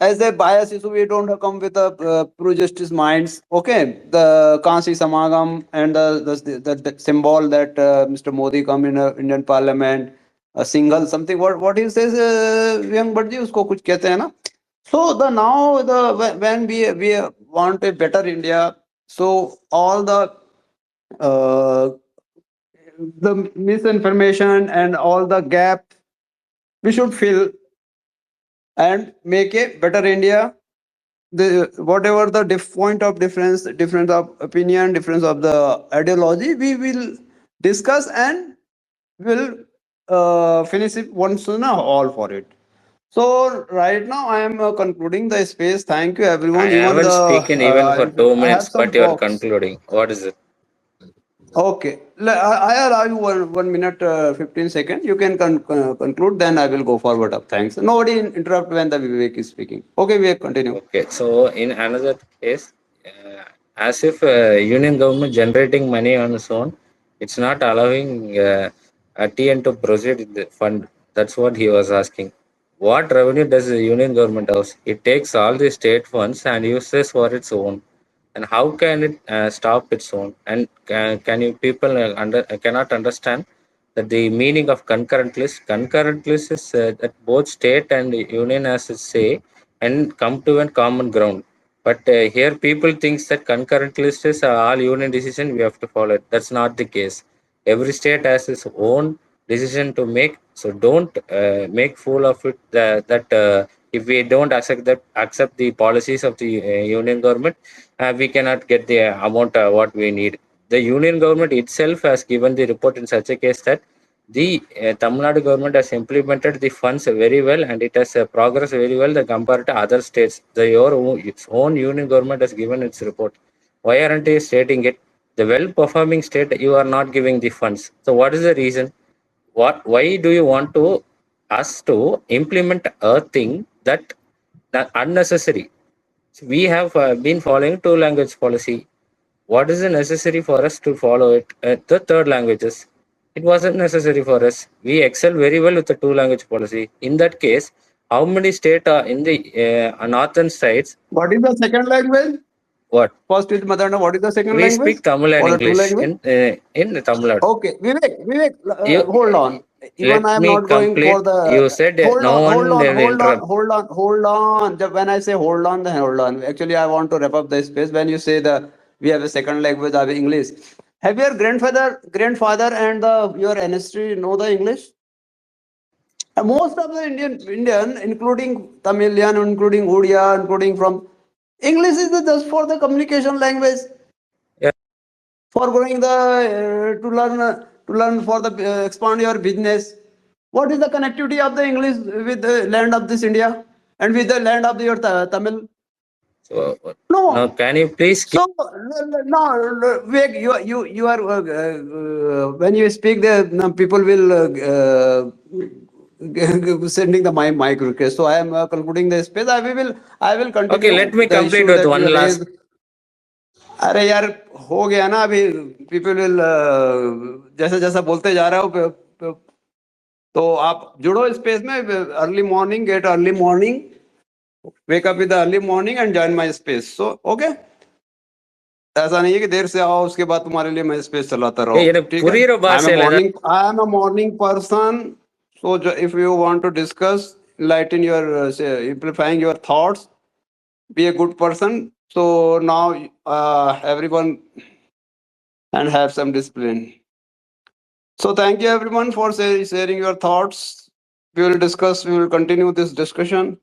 S4: as a bias issue. We don't come with a pro-justice minds. Okay, the Kansi Samagam and the symbol that Mr. Modi come in Indian Parliament, a single something. What he says, young buddy, usko kuch kehte hai na. So the now when we want a better India, so all uh, the misinformation and all the gap we should fill and make a better India. The whatever the point of difference of opinion, difference of the ideology, we will discuss and will finish it once and all for it. So right now I am concluding the space. Thank you
S9: I
S4: everyone. Even
S9: haven't spoken even for
S4: I have
S9: 2 minutes,
S4: some
S9: but you are
S4: folks.
S9: concluding. What is it?
S4: Okay, I allow you 1 minute 15 seconds. You can conclude. Then I will go forward. Up. Thanks. Nobody interrupt when the Vivek is speaking. Okay, Vivek, continue.
S9: Okay, so in another case, as if union government generating money on its own, it's not allowing a TN to proceed with the fund. That's what he was asking. What revenue does the union government have? It takes all the state funds and uses for its own. And how can it stop its own? And can you people cannot understand that the meaning of concurrent list? Concurrent list is that both state and union has its say and come to a common ground. But here people thinks that concurrent list is all union decision we have to follow it. That's not the case. Every state has its own decision to make. So don't make fool of it that if we don't accept the policies of the union government, we cannot get the amount what we need. The union government itself has given the report in such a case that the Tamil Nadu government has implemented the funds very well, and it has progressed very well compared to other states. Its own union government has given its report. Why aren't you stating it? The well-performing state, you are not giving the funds. So what is the reason? Why do you want to us to implement a thing that unnecessary? We have been following two language policy. What is it necessary for us to follow it the third languages? It wasn't necessary for us. We excel very well with the two language policy. In that case, how many states are in the northern sides?
S4: What is the second language?
S9: What?
S4: First is mother tongue. What is the second
S9: We
S4: language?
S9: speak Tamil and
S4: For the two
S9: English
S4: language?
S9: in Tamil Nadu.
S4: Okay, Vivek,
S9: You
S4: hold on. Even
S9: let
S4: I am
S9: me
S4: not going for
S9: complete.
S4: the.
S9: You said
S4: Hold
S9: no
S4: on,
S9: one
S4: hold on,
S9: will
S4: hold on,
S9: interrupt.
S4: hold on, hold on. When I say hold on, then hold on. Actually, I want to wrap up the space. When you say the we have a second language, I have English. Have your grandfather, and your ancestry know the English? Most of the Indian, including Tamilian, including Odia, including from English is just for the communication language,
S9: Yeah.
S4: for going the to learn for the expand your business. What is the connectivity of the English with the land of this India and with the land of your Tamil?
S9: So now,
S4: No.
S9: can you please
S4: So no, Vivek, you are when you speak, the people will sending the my mic request. So I am concluding the space. I will
S9: Okay,
S4: continue
S9: let me
S4: the
S9: complete
S4: issue
S9: with
S4: that
S9: one
S4: you
S9: last.
S4: raised. अरे यार हो गया ना अभी people will जैसा जैसा बोलते जा रहे हो तो आप जुड़ो स्पेस में early morning get early morning wake up with early morning and join my space so okay ऐसा नहीं है कि देर से आओ उसके बाद तुम्हारे लिए मैं स्पेस चलाता रहो
S9: எனக்கு
S4: ठीक है
S9: புரியுற பாஷையில
S4: I am a morning person so if you want to discuss lighten your amplifying your thoughts be a good person so now everyone and have some discipline. So thank you everyone for sharing your thoughts. We will continue this discussion.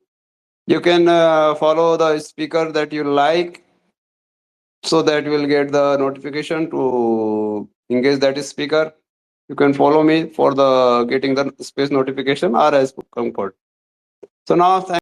S4: You can follow the speaker that you like so that you will get the notification to engage that speaker. You can follow me for the getting the space notification or as comfort. So now thank